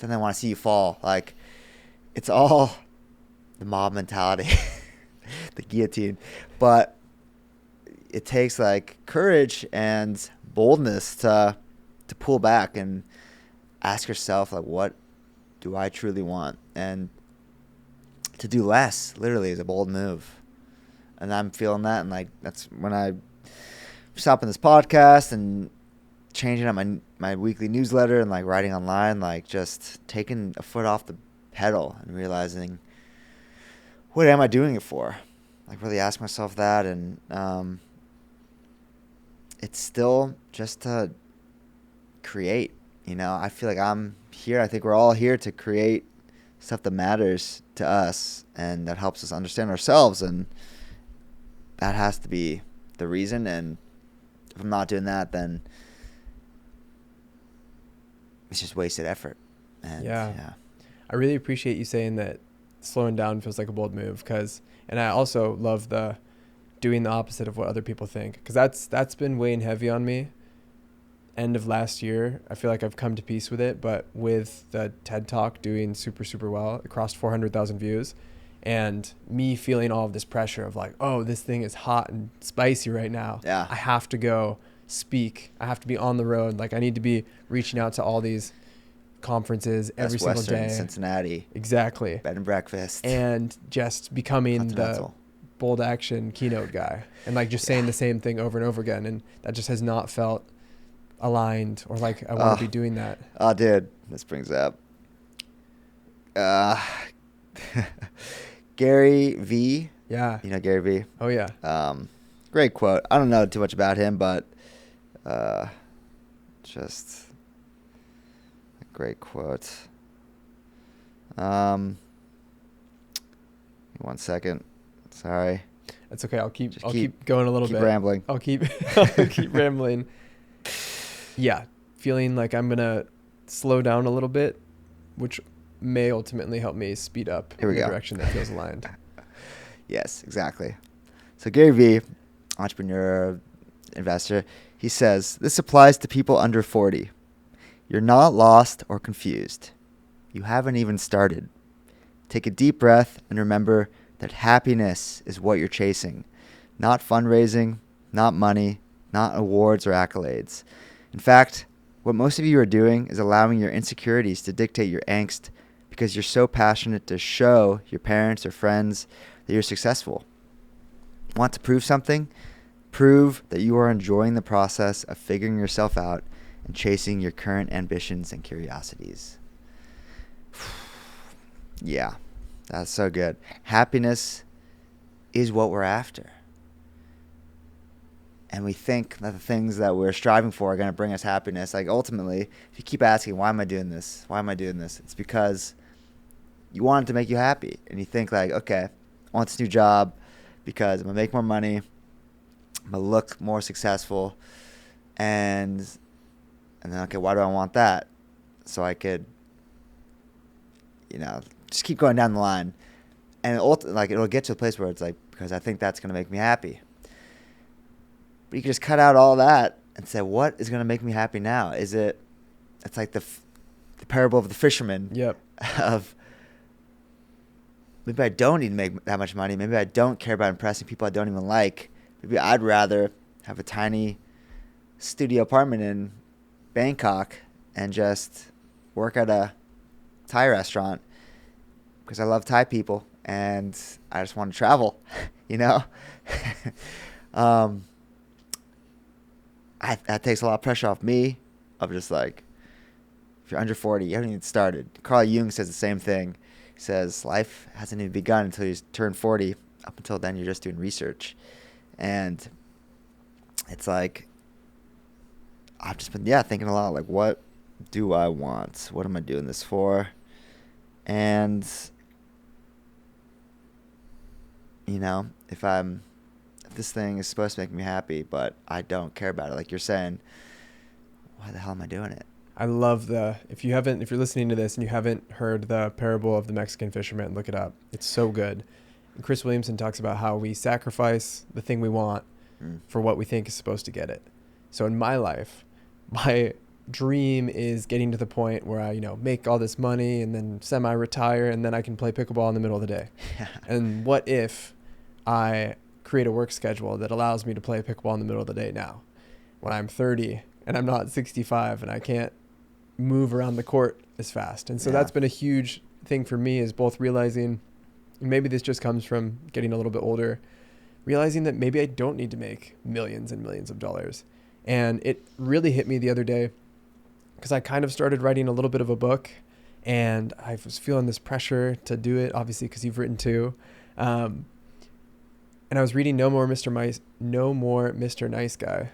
[SPEAKER 2] they want to see you fall. Like, it's all the mob mentality, the guillotine. But it takes like courage and boldness to pull back and ask yourself, like, what do I truly want? And to do less literally is a bold move. And I'm feeling that. And like, that's when I stopping this podcast and changing up my weekly newsletter and like writing online, like just taking a foot off the pedal and realizing, what am I doing it for? Like, really ask myself that. And it's still just to create. You know, I feel like I'm here. I think we're all here to create stuff that matters to us and that helps us understand ourselves. And that has to be the reason. And if I'm not doing that, then it's just wasted effort. And yeah.
[SPEAKER 1] I really appreciate you saying that slowing down feels like a bold move, and I also love the doing the opposite of what other people think, because that's been weighing heavy on me. End of last year, I feel like I've come to peace with it, but with the TED Talk doing super, super well, it crossed 400,000 views, and me feeling all of this pressure of like, oh, this thing is hot and spicy right now.
[SPEAKER 2] Yeah.
[SPEAKER 1] I have to go speak. I have to be on the road. Like, I need to be reaching out to all these conferences every
[SPEAKER 2] Best
[SPEAKER 1] single
[SPEAKER 2] Western,
[SPEAKER 1] day.
[SPEAKER 2] Cincinnati.
[SPEAKER 1] Exactly.
[SPEAKER 2] Bed and breakfast.
[SPEAKER 1] And just becoming the bold action keynote guy and like just saying the same thing over and over again. And that just has not felt aligned or like I want to be doing that.
[SPEAKER 2] Oh, dude, this brings up Gary V.
[SPEAKER 1] Yeah.
[SPEAKER 2] You know Gary V?
[SPEAKER 1] Oh, yeah.
[SPEAKER 2] Great quote. I don't know too much about him, but just a great quote.
[SPEAKER 1] 1
[SPEAKER 2] second. Sorry.
[SPEAKER 1] That's okay. I'll keep going a little bit.
[SPEAKER 2] Keep rambling.
[SPEAKER 1] I'll keep rambling. Yeah. Feeling like I'm going to slow down a little bit, which may ultimately help me speed up in the direction that feels aligned.
[SPEAKER 2] Yes, exactly. So Gary V, entrepreneur, investor, he says, this applies to people under 40. You're not lost or confused. You haven't even started. Take a deep breath and remember that happiness is what you're chasing, not fundraising, not money, not awards or accolades. In fact, what most of you are doing is allowing your insecurities to dictate your angst because you're so passionate to show your parents or friends that you're successful. Want to prove something? Prove that you are enjoying the process of figuring yourself out and chasing your current ambitions and curiosities. Yeah, that's so good. Happiness is what we're after. And we think that the things that we're striving for are going to bring us happiness. Like, ultimately, if you keep asking, why am I doing this? Why am I doing this? It's because you want it to make you happy. And you think like, okay, I want this new job because I'm going to make more money. I'm going to look more successful. And then, okay, why do I want that? So I could, just keep going down the line. And it'll get to a place where it's like, because I think that's going to make me happy. But you can just cut out all that and say, what is going to make me happy now? It's like the parable of the fisherman.
[SPEAKER 1] Yep.
[SPEAKER 2] Of maybe I don't need to make that much money. Maybe I don't care about impressing people I don't even like. Maybe I'd rather have a tiny studio apartment in Bangkok and just work at a Thai restaurant because I love Thai people and I just want to travel, that takes a lot of pressure off me of just like, if you're under 40, you haven't even started. Carl Jung says the same thing. He says life hasn't even begun until you turn 40. Up until then, you're just doing research. And it's like, I've just been, thinking a lot, like, what do I want? What am I doing this for? And, if this thing is supposed to make me happy, but I don't care about it, like you're saying, why the hell am I doing it?
[SPEAKER 1] I love if you're listening to this and you haven't heard the parable of the Mexican fisherman, look it up. It's so good. And Chris Williamson talks about how we sacrifice the thing we want for what we think is supposed to get it. So in my life, my dream is getting to the point where I, make all this money and then semi-retire, and then I can play pickleball in the middle of the day. And what if I create a work schedule that allows me to play pickleball in the middle of the day now, when I'm 30 and I'm not 65 and I can't move around the court as fast. And so that's been a huge thing for me, is both realizing, maybe this just comes from getting a little bit older, realizing that maybe I don't need to make millions and millions of dollars. And it really hit me the other day because I kind of started writing a little bit of a book, and I was feeling this pressure to do it, obviously, because you've written too. And I was reading No More Mr. Nice Guy.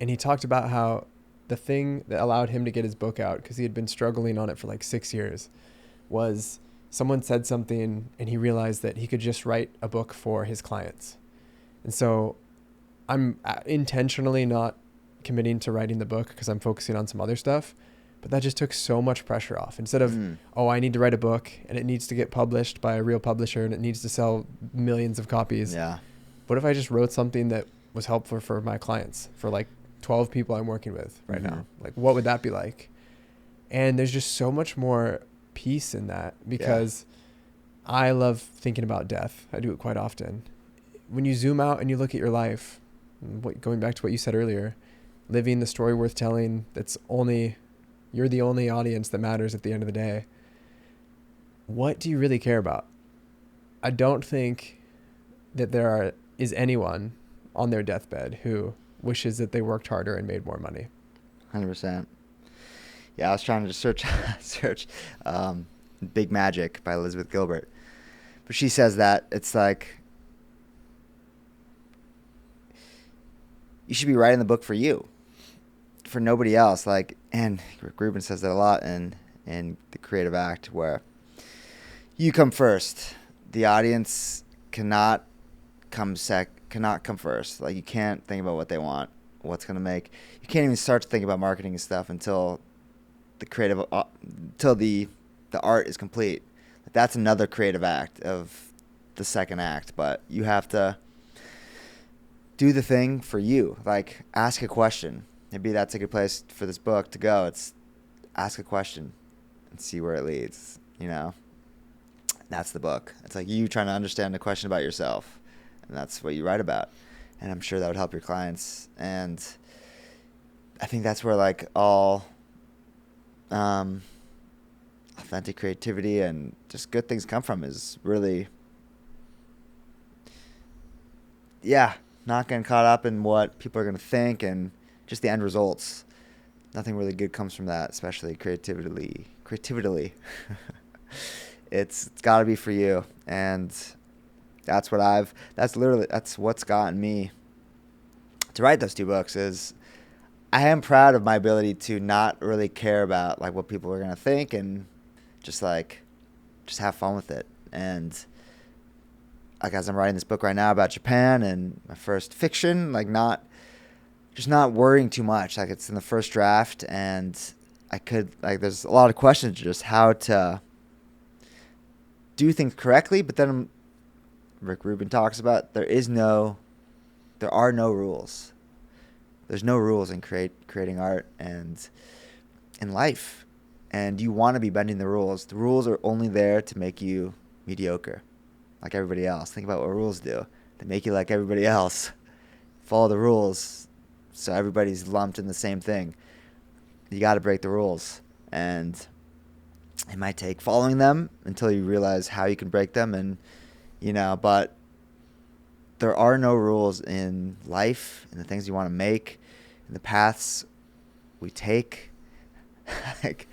[SPEAKER 1] And he talked about how the thing that allowed him to get his book out, because he had been struggling on it for like 6 years, was someone said something and he realized that he could just write a book for his clients. And so I'm intentionally not committing to writing the book because I'm focusing on some other stuff. But that just took so much pressure off. Instead of, I need to write a book and it needs to get published by a real publisher and it needs to sell millions of copies.
[SPEAKER 2] Yeah.
[SPEAKER 1] What if I just wrote something that was helpful for my clients, for like 12 people I'm working with right now? Like, what would that be like? And there's just so much more peace in that, because I love thinking about death. I do it quite often. When you zoom out and you look at your life, going back to what you said earlier, living the story worth telling, you're the only audience that matters at the end of the day. What do you really care about? I don't think that there is anyone on their deathbed who wishes that they worked harder and made more money.
[SPEAKER 2] 100%. Yeah, I was trying to search Big Magic by Elizabeth Gilbert. But she says that it's like, you should be writing the book for you, for nobody else. Like, and Rick Rubin says that a lot in The Creative Act, where you come first. The audience cannot come first. Like, you can't think about what they want, what's going to make. You can't even start to think about marketing and stuff until the art is complete. That's another creative act of the second act, but you have to do the thing for you. Like, ask a question. Maybe that's a good place for this book to go. It's ask a question and see where it leads, That's the book. It's like you trying to understand a question about yourself, and that's what you write about. And I'm sure that would help your clients. And I think that's where like all authentic creativity and just good things come from, is really, not getting caught up in what people are going to think and just the end results. Nothing really good comes from that, especially creatively. It's got to be for you. And that's what's gotten me to write those 2 books. Is I am proud of my ability to not really care about like what people are going to think, and just have fun with it. And like, as I'm writing this book right now about Japan and my first fiction, like not worrying too much. Like, it's in the first draft, and there's a lot of questions just how to do things correctly. But then Rick Rubin talks about there are no rules. There's no rules in creating art and in life. And you want to be bending the rules. The rules are only there to make you mediocre, like everybody else. Think about what rules do. They make you like everybody else. Follow the rules so everybody's lumped in the same thing. You got to break the rules. And it might take following them until you realize how you can break them. And, but there are no rules in life, and the things you want to make, and the paths we take. Like,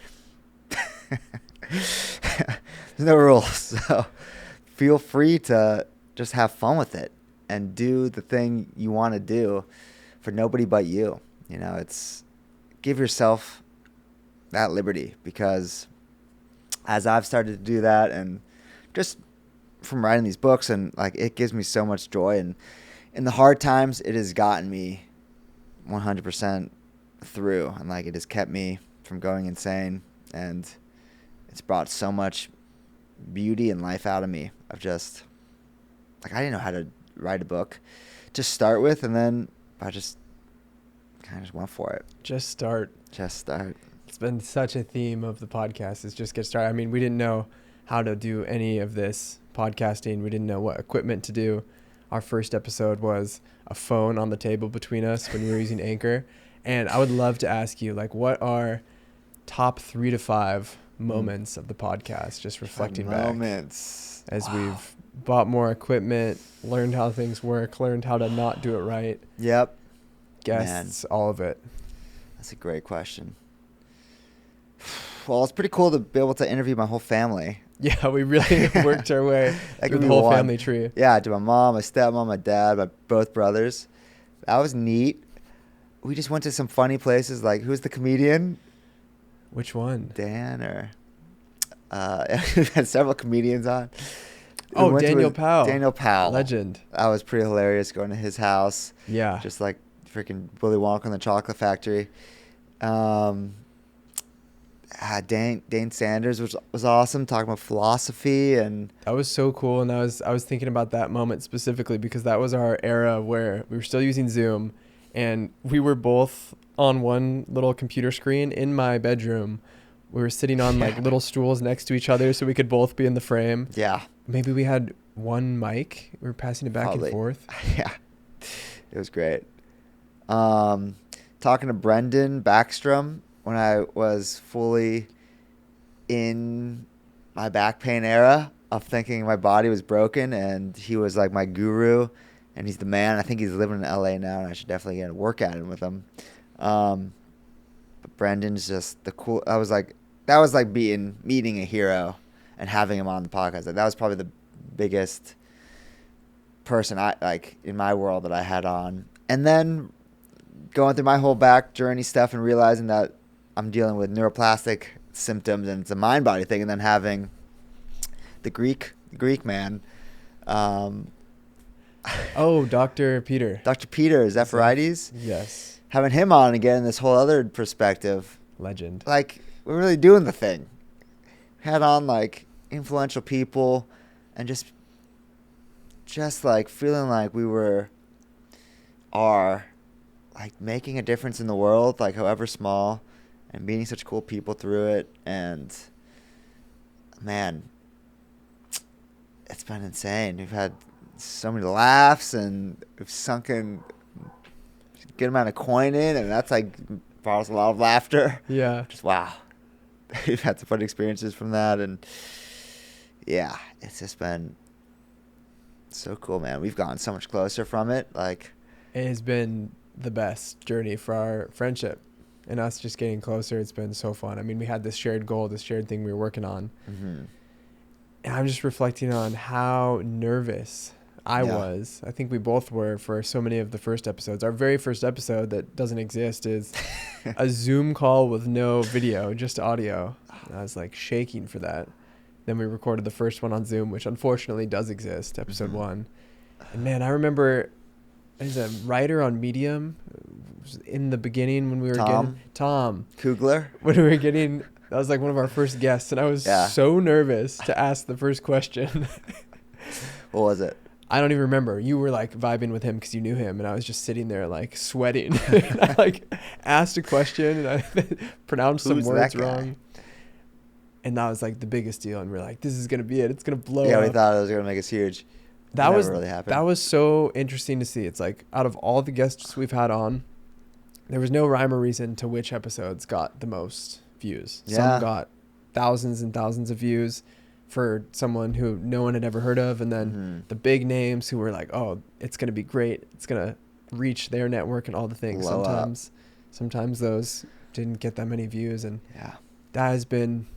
[SPEAKER 2] there's no rules, so feel free to just have fun with it and do the thing you want to do for nobody but you. You know, it's give yourself that liberty, because as I've started to do that, and just from writing these books, and like, it gives me so much joy, and in the hard times it has gotten me 100% through, and like, it has kept me from going insane, and it's brought so much beauty and life out of me. I've just, like, I didn't know how to write a book to start with, and then I just kind of just went for it.
[SPEAKER 1] Just start. It's been such a theme of the podcast, is just get started. I mean, we didn't know how to do any of this podcasting. We didn't know what equipment to do. Our first episode was a phone on the table between us when we were using Anchor. And I would love to ask you, like, what are top 3 to 5 moments of the podcast, just reflecting back as we've bought more equipment, learned how things work, learned how to not do it right.
[SPEAKER 2] Yep.
[SPEAKER 1] Guests, all of it.
[SPEAKER 2] That's a great question. Well, it's pretty cool to be able to interview my whole family.
[SPEAKER 1] Yeah, we really worked our way through the whole family tree.
[SPEAKER 2] Yeah, to my mom, my stepmom, my dad, my both brothers. That was neat. We just went to some funny places. Like, who's the comedian?
[SPEAKER 1] Which one?
[SPEAKER 2] Dan, or we've had several comedians on.
[SPEAKER 1] Oh, Daniel Powell.
[SPEAKER 2] Daniel Powell.
[SPEAKER 1] Legend.
[SPEAKER 2] That was pretty hilarious, going to his house.
[SPEAKER 1] Yeah.
[SPEAKER 2] Just like freaking Willy Wonka and the Chocolate Factory. Dane Sanders was awesome, talking about philosophy, and
[SPEAKER 1] that was so cool. And I was thinking about that moment specifically because that was our era where we were still using Zoom, and we were both on one little computer screen in my bedroom. We were sitting on like little stools next to each other so we could both be in the frame.
[SPEAKER 2] Yeah.
[SPEAKER 1] Maybe we had one mic. We were passing it back and forth.
[SPEAKER 2] Yeah. It was great. Talking to Brendan Backstrom when I was fully in my back pain era of thinking my body was broken, and he was like my guru, and he's the man. I think he's living in LA now, and I should definitely get a workout in with him. But Brendan's just the cool. That was like meeting a hero and having him on the podcast. Like, that was probably the biggest person I like in my world that I had on. And then going through my whole back journey stuff and realizing that I'm dealing with neuroplastic symptoms and it's a mind body thing, and then having the Greek man.
[SPEAKER 1] Dr. Peter.
[SPEAKER 2] Dr. Peter Zephyrides.
[SPEAKER 1] Yes.
[SPEAKER 2] Having him on again, this whole other perspective.
[SPEAKER 1] Legend.
[SPEAKER 2] Like, we're really doing the thing. Had on like influential people, and just like feeling like we are like making a difference in the world, like however small, and meeting such cool people through it. And man, it's been insane. We've had so many laughs, and we've sunk in a good amount of coin in, and that's like brought us a lot of laughter.
[SPEAKER 1] Yeah.
[SPEAKER 2] Just wow. We've had some fun experiences from that, and yeah, it's just been so cool, man. We've gotten so much closer from it. Like,
[SPEAKER 1] it has been the best journey for our friendship and us just getting closer. It's been so fun. I mean, we had this shared goal, this shared thing we were working on.
[SPEAKER 2] Mm-hmm.
[SPEAKER 1] And I'm just reflecting on how nervous I was. I think we both were for so many of the first episodes. Our very first episode that doesn't exist is a Zoom call with no video, just audio. And I was like shaking for that. Then we recorded the first one on Zoom, which unfortunately does exist, episode 1. And man, I remember there's a writer on Medium in the beginning when we were getting Tom
[SPEAKER 2] Kugler.
[SPEAKER 1] When we were getting, that was like one of our first guests, and I was so nervous to ask the first question.
[SPEAKER 2] What was it?
[SPEAKER 1] I don't even remember. You were like vibing with him because you knew him, and I was just sitting there like sweating. And I like asked a question, and I pronounced some words wrong. And that was like the biggest deal, and we're like, "This is gonna be it. It's gonna blow up."
[SPEAKER 2] Yeah, we thought it was gonna make us huge.
[SPEAKER 1] That
[SPEAKER 2] never really happened.
[SPEAKER 1] That was so interesting to see. It's like out of all the guests we've had on, there was no rhyme or reason to which episodes got the most views.
[SPEAKER 2] Yeah.
[SPEAKER 1] Some got thousands and thousands of views for someone who no one had ever heard of, and then the big names who were like, "Oh, it's gonna be great. It's gonna reach their network and all the things.
[SPEAKER 2] Blow up.
[SPEAKER 1] Sometimes those didn't get that many views, and
[SPEAKER 2] Yeah.
[SPEAKER 1] that has been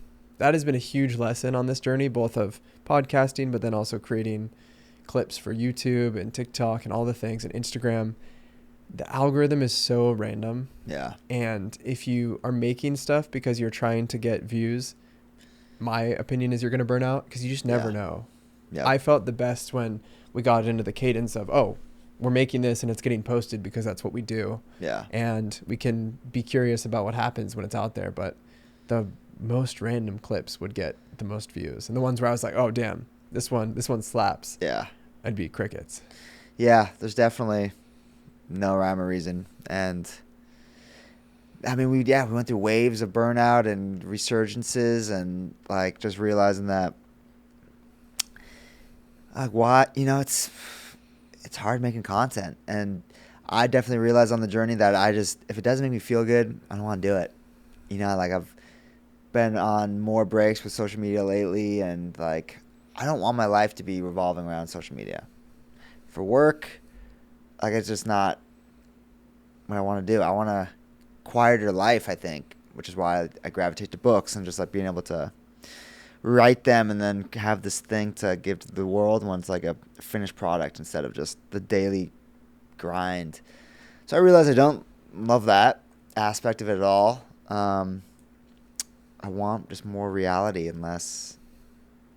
[SPEAKER 1] a huge lesson on this journey, both of podcasting, but then also creating clips for YouTube and TikTok and all the things, and Instagram. The algorithm is so random.
[SPEAKER 2] Yeah.
[SPEAKER 1] And if you are making stuff because you're trying to get views, my opinion is you're going to burn out, because you just never know.
[SPEAKER 2] Yep.
[SPEAKER 1] I felt the best when we got into the cadence of, oh, we're making this and it's getting posted because that's what we do.
[SPEAKER 2] Yeah.
[SPEAKER 1] And we can be curious about what happens when it's out there. But the most random clips would get the most views. And the ones where I was like, oh, damn, this one slaps.
[SPEAKER 2] Yeah.
[SPEAKER 1] I'd be crickets.
[SPEAKER 2] Yeah. There's definitely no rhyme or reason. And I mean, we went through waves of burnout and resurgences, and like just realizing that, like, what, it's hard making content. And I definitely realized on the journey that if it doesn't make me feel good, I don't want to do it. Like I've been on more breaks with social media lately, and like, I don't want my life to be revolving around social media. For work, like, it's just not what I want to do. I want a quieter life, I think, which is why I gravitate to books and just like being able to write them and then have this thing to give to the world when it's like a finished product instead of just the daily grind. So I realized I don't love that aspect of it at all. I want just more reality and less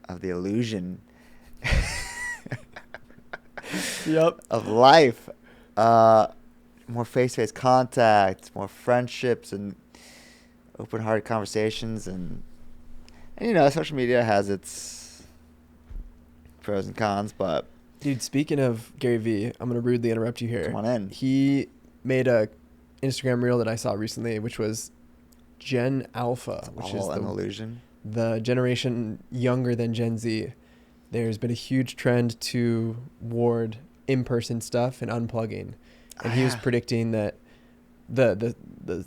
[SPEAKER 2] of the illusion
[SPEAKER 1] Yep.
[SPEAKER 2] of life. More face-to-face contact, more friendships, and open-hearted conversations. And social media has its pros and cons, but...
[SPEAKER 1] Dude, speaking of Gary Vee, I'm going to rudely interrupt you here.
[SPEAKER 2] Come on in.
[SPEAKER 1] He made a Instagram reel that I saw recently, which was Gen Alpha, which is
[SPEAKER 2] an illusion.
[SPEAKER 1] The generation younger than Gen Z. There's been a huge trend toward in-person stuff and unplugging. And he was predicting that the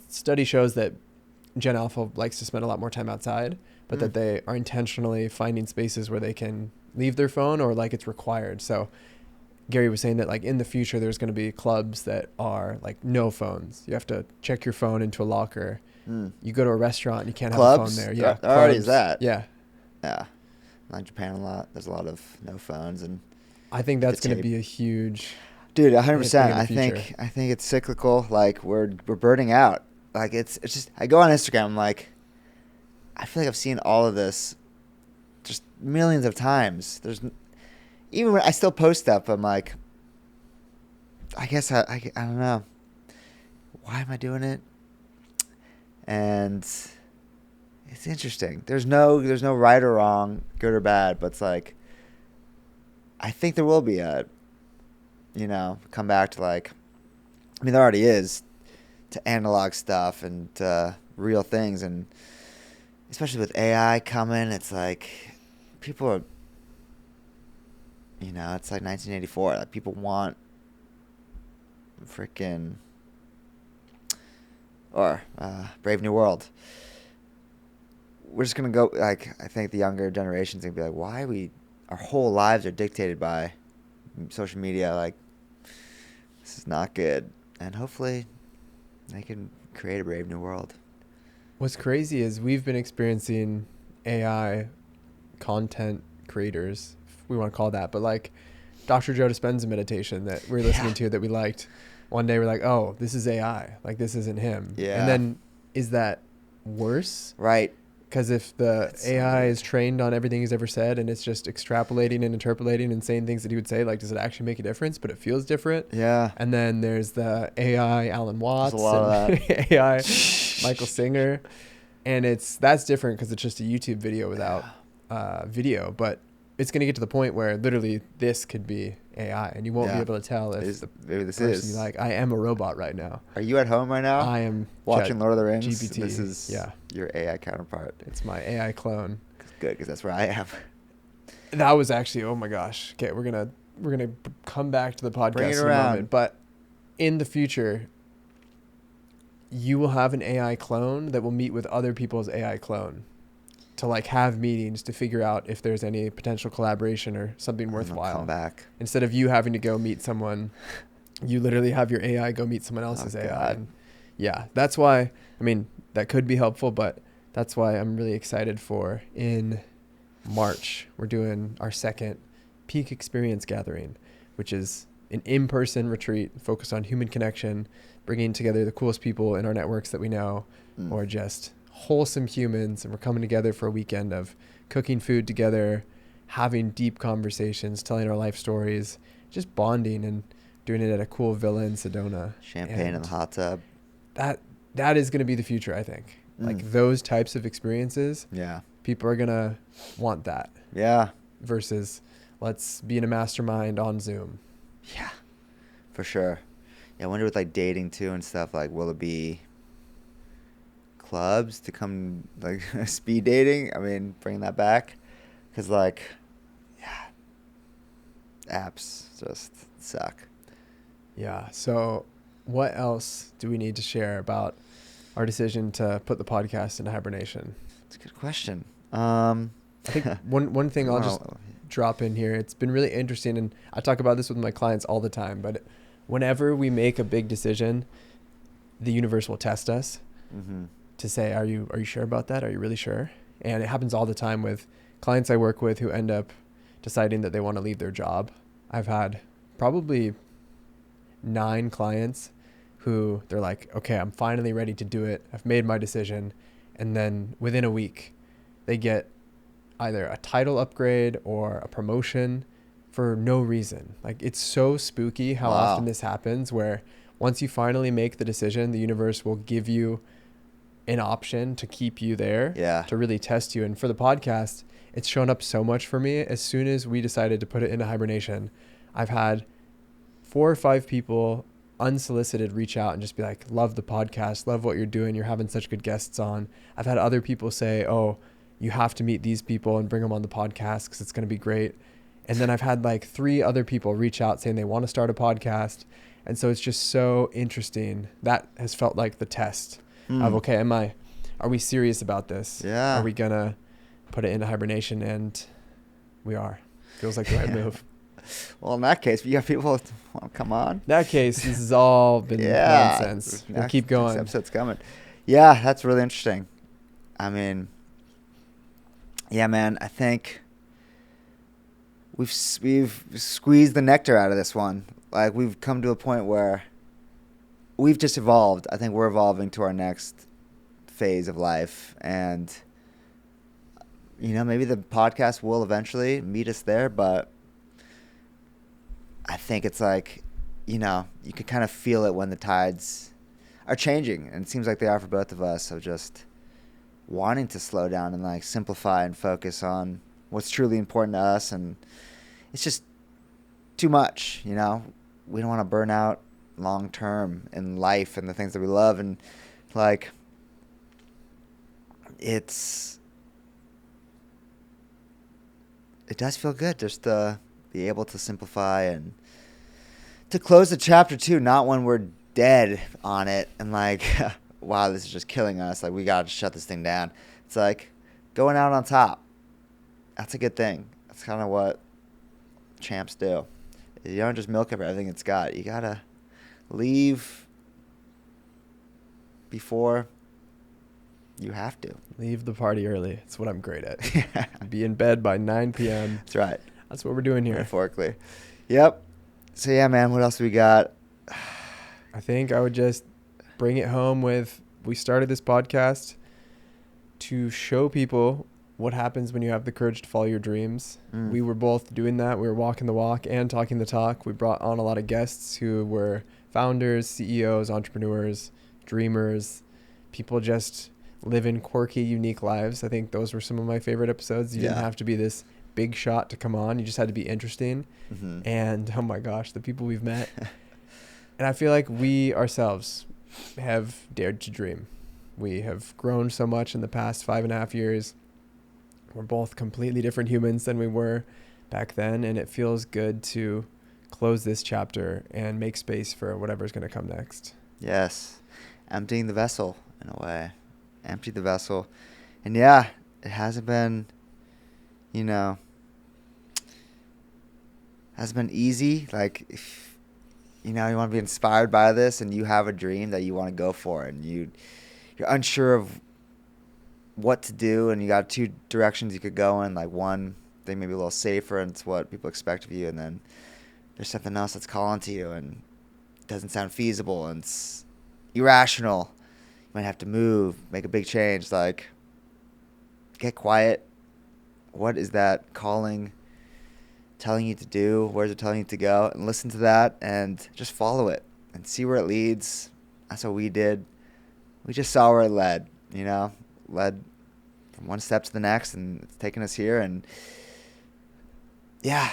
[SPEAKER 1] study shows that Gen Alpha likes to spend a lot more time outside, but that they are intentionally finding spaces where they can leave their phone, or like it's required. So Gary was saying that like in the future, there's going to be clubs that are like no phones. You have to check your phone into a locker. You go to a restaurant and you can't
[SPEAKER 2] Clubs?
[SPEAKER 1] have a phone there. Yeah.
[SPEAKER 2] There already is that.
[SPEAKER 1] Yeah.
[SPEAKER 2] Yeah. Like Japan a lot. There's a lot of no phones, and
[SPEAKER 1] I think that's going to be a huge...
[SPEAKER 2] Dude, 100%. I
[SPEAKER 1] future.
[SPEAKER 2] think it's cyclical. Like we're burning out. Like it's just, I go on Instagram, I'm like, I feel like I've seen all of this just millions of times. Even when I still post stuff, I'm like, I guess I don't know. Why am I doing it? And it's interesting. There's no right or wrong, good or bad, but it's like, I think there will be come back to like, I mean, there already is, to analog stuff and real things. And especially with AI coming, it's like people are, it's like 1984. Like people want freaking, or Brave New World. We're just going to go, like, I think the younger generation's going to be like, our whole lives are dictated by social media. Like, this is not good. And hopefully they can create a brave new world.
[SPEAKER 1] What's crazy is we've been experiencing AI content creators, if we want to call that, but like Dr. Joe Dispenza meditation that we're listening to that we liked. One day we're like, oh, this is AI. Like, this isn't him.
[SPEAKER 2] Yeah.
[SPEAKER 1] And then is that worse?
[SPEAKER 2] Right.
[SPEAKER 1] Because if the AI is trained on everything he's ever said and it's just extrapolating and interpolating and saying things that he would say, like, does it actually make a difference? But it feels different.
[SPEAKER 2] Yeah.
[SPEAKER 1] And then there's the AI Alan Watts
[SPEAKER 2] There's a lot of
[SPEAKER 1] and AI Michael Singer. And that's different because it's just a YouTube video without video. But it's going to get to the point where literally this could be AI and you won't be able to tell if
[SPEAKER 2] maybe this
[SPEAKER 1] person
[SPEAKER 2] is.
[SPEAKER 1] Like, I am a robot right now.
[SPEAKER 2] Are you at home right now?
[SPEAKER 1] I am
[SPEAKER 2] watching Lord of the Rings.
[SPEAKER 1] GPT.
[SPEAKER 2] This is your AI counterpart.
[SPEAKER 1] It's my AI clone.
[SPEAKER 2] Good, because that's where I am.
[SPEAKER 1] That was actually, oh my gosh. Okay, we're gonna come back to the podcast in a moment. But in the future, you will have an AI clone that will meet with other people's AI clone to like have meetings to figure out if there's any potential collaboration or something worthwhile.
[SPEAKER 2] Come back.
[SPEAKER 1] Instead of you having to go meet someone You literally have your AI go meet someone else's AI.
[SPEAKER 2] God.
[SPEAKER 1] And yeah, that's why, I mean, that could be helpful, but that's why I'm really excited for in March, we're doing our second peak experience gathering, which is an in-person retreat focused on human connection, bringing together the coolest people in our networks that we know, or just wholesome humans. And we're coming together for a weekend of cooking food together, having deep conversations, telling our life stories, just bonding and doing it at a cool villa in Sedona.
[SPEAKER 2] Champagne in the hot tub.
[SPEAKER 1] That is going to be the future, I think. Like those types of experiences.
[SPEAKER 2] Yeah.
[SPEAKER 1] People are going to want that.
[SPEAKER 2] Yeah.
[SPEAKER 1] Versus let's be in a mastermind on Zoom.
[SPEAKER 2] Yeah, for sure. Yeah, I wonder with like dating too and stuff, like will it be clubs to come, like speed dating? I mean, bringing that back. Because like, yeah, apps just suck.
[SPEAKER 1] Yeah. So what else do we need to share about our decision to put the podcast into hibernation?
[SPEAKER 2] It's a good question.
[SPEAKER 1] I think one thing I'll just drop in here. It's been really interesting, and I talk about this with my clients all the time, but whenever we make a big decision, the universe will test us to say, are you sure about that? Are you really sure? And it happens all the time with clients I work with who end up deciding that they want to leave their job. I've had probably 9 clients who they're like, okay, I'm finally ready to do it. I've made my decision. And then within a week, they get either a title upgrade or a promotion for no reason. Like, it's so spooky how often this happens, where once you finally make the decision, the universe will give you an option to keep you there, to really test you. And for the podcast, it's shown up so much for me. As soon as we decided to put it into hibernation, I've had 4 or 5 people unsolicited reach out and just be like, love the podcast, love what you're doing, you're having such good guests on. I've had other people say, oh, you have to meet these people and bring them on the podcast because it's going to be great. And then I've had like 3 other people reach out saying they want to start a podcast. And so it's just so interesting. That has felt like the test of, okay, are we serious about this?
[SPEAKER 2] Yeah.
[SPEAKER 1] Are we going to put it into hibernation? And we are. Feels like the right move.
[SPEAKER 2] Well, in that case, you got people want to come on.
[SPEAKER 1] In that case, this has all been nonsense. We'll keep going.
[SPEAKER 2] Next episode's coming. Yeah, that's really interesting. I mean, yeah, man, I think we've squeezed the nectar out of this one. Like, we've come to a point where we've just evolved. I think we're evolving to our next phase of life. And, you know, maybe the podcast will eventually meet us there, but I think it's like, you know, you could kind of feel it when the tides are changing. And it seems like they are for both of us, of just wanting to slow down and like simplify and focus on what's truly important to us. And it's just too much, you know. We don't want to burn out long term in life and the things that we love. And like, it does feel good just to be able to simplify and to close the chapter too, not when we're dead on it and like, wow, this is just killing us. Like, we got to shut this thing down. It's like going out on top. That's a good thing. That's kind of what champs do. You don't just milk everything it's got. You got to leave before you have to.
[SPEAKER 1] Leave the party early. It's what I'm great at. Be in bed by 9 p.m.
[SPEAKER 2] That's right.
[SPEAKER 1] That's what we're doing here.
[SPEAKER 2] Metaphorically. Yep. So, yeah, man, what else we got?
[SPEAKER 1] I think I would just bring it home with, we started this podcast to show people what happens when you have the courage to follow your dreams. We were both doing that. We were walking the walk and talking the talk. We brought on a lot of guests who were founders, CEOs, entrepreneurs, dreamers, people just living quirky, unique lives. I think those were some of my favorite episodes. You didn't have to be this big shot to come on. You just had to be interesting. And oh my gosh, the people we've met. And I feel like we ourselves have dared to dream. We have grown so much in the past 5.5 years. We're both completely different humans than we were back then. And it feels good to close this chapter and make space for whatever's going to come next.
[SPEAKER 2] Yes. Emptying the vessel in a way. Empty the vessel. And yeah, it hasn't been, you know, hasn't been easy. Like, you want to be inspired by this, and you have a dream that you want to go for, and you're unsure of what to do, and you got two directions you could go in. Like one thing maybe a little safer, and it's what people expect of you, and then there's something else that's calling to you, and it doesn't sound feasible, and it's irrational. You might have to move, make a big change. Like, get quiet. What is that calling telling you to do? Where's it telling you to go? And listen to that and just follow it and see where it leads. That's what we did. We just saw where it led, led from one step to the next, and it's taken us here. And yeah,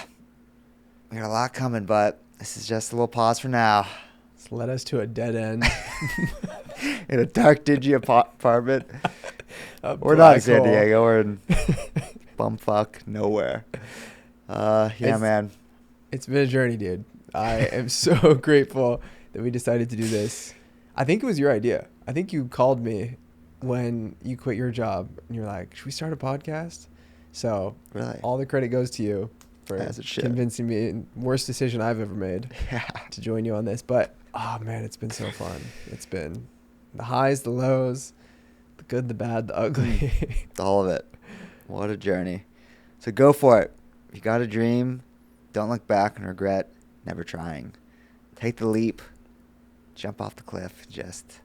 [SPEAKER 2] we got a lot coming, but this is just a little pause for now.
[SPEAKER 1] It's led us to a dead end.
[SPEAKER 2] In a dark, dingy apartment. We're not in San Diego. We're in bumfuck nowhere. Man.
[SPEAKER 1] It's been a journey, dude. I am so grateful that we decided to do this. I think it was your idea. I think you called me when you quit your job, and you're like, should we start a podcast? So
[SPEAKER 2] really,
[SPEAKER 1] all the credit goes to you for convincing me. Worst decision I've ever made to join you on this. But, oh, man, it's been so fun. It's been the highs, the lows, the good, the bad, the ugly.
[SPEAKER 2] All of it. What a journey. So go for it. If you got a dream, don't look back and regret never trying. Take the leap. Jump off the cliff. Just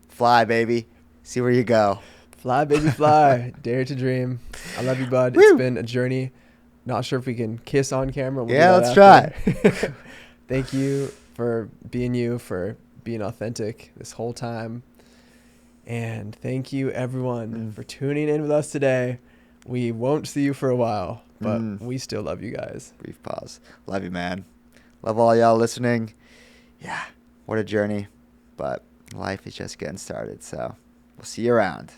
[SPEAKER 2] fly, baby. See where you go.
[SPEAKER 1] Fly, baby, fly. Dare to dream. I love you, bud.
[SPEAKER 2] Woo!
[SPEAKER 1] It's been a journey. Not sure if we can kiss on camera.
[SPEAKER 2] Let's try.
[SPEAKER 1] Thank you for being authentic this whole time. And thank you, everyone, for tuning in with us today. We won't see you for a while, but we still love you guys.
[SPEAKER 2] Brief pause. Love you, man. Love all y'all listening. Yeah, what a journey. But life is just getting started, so we'll see you around.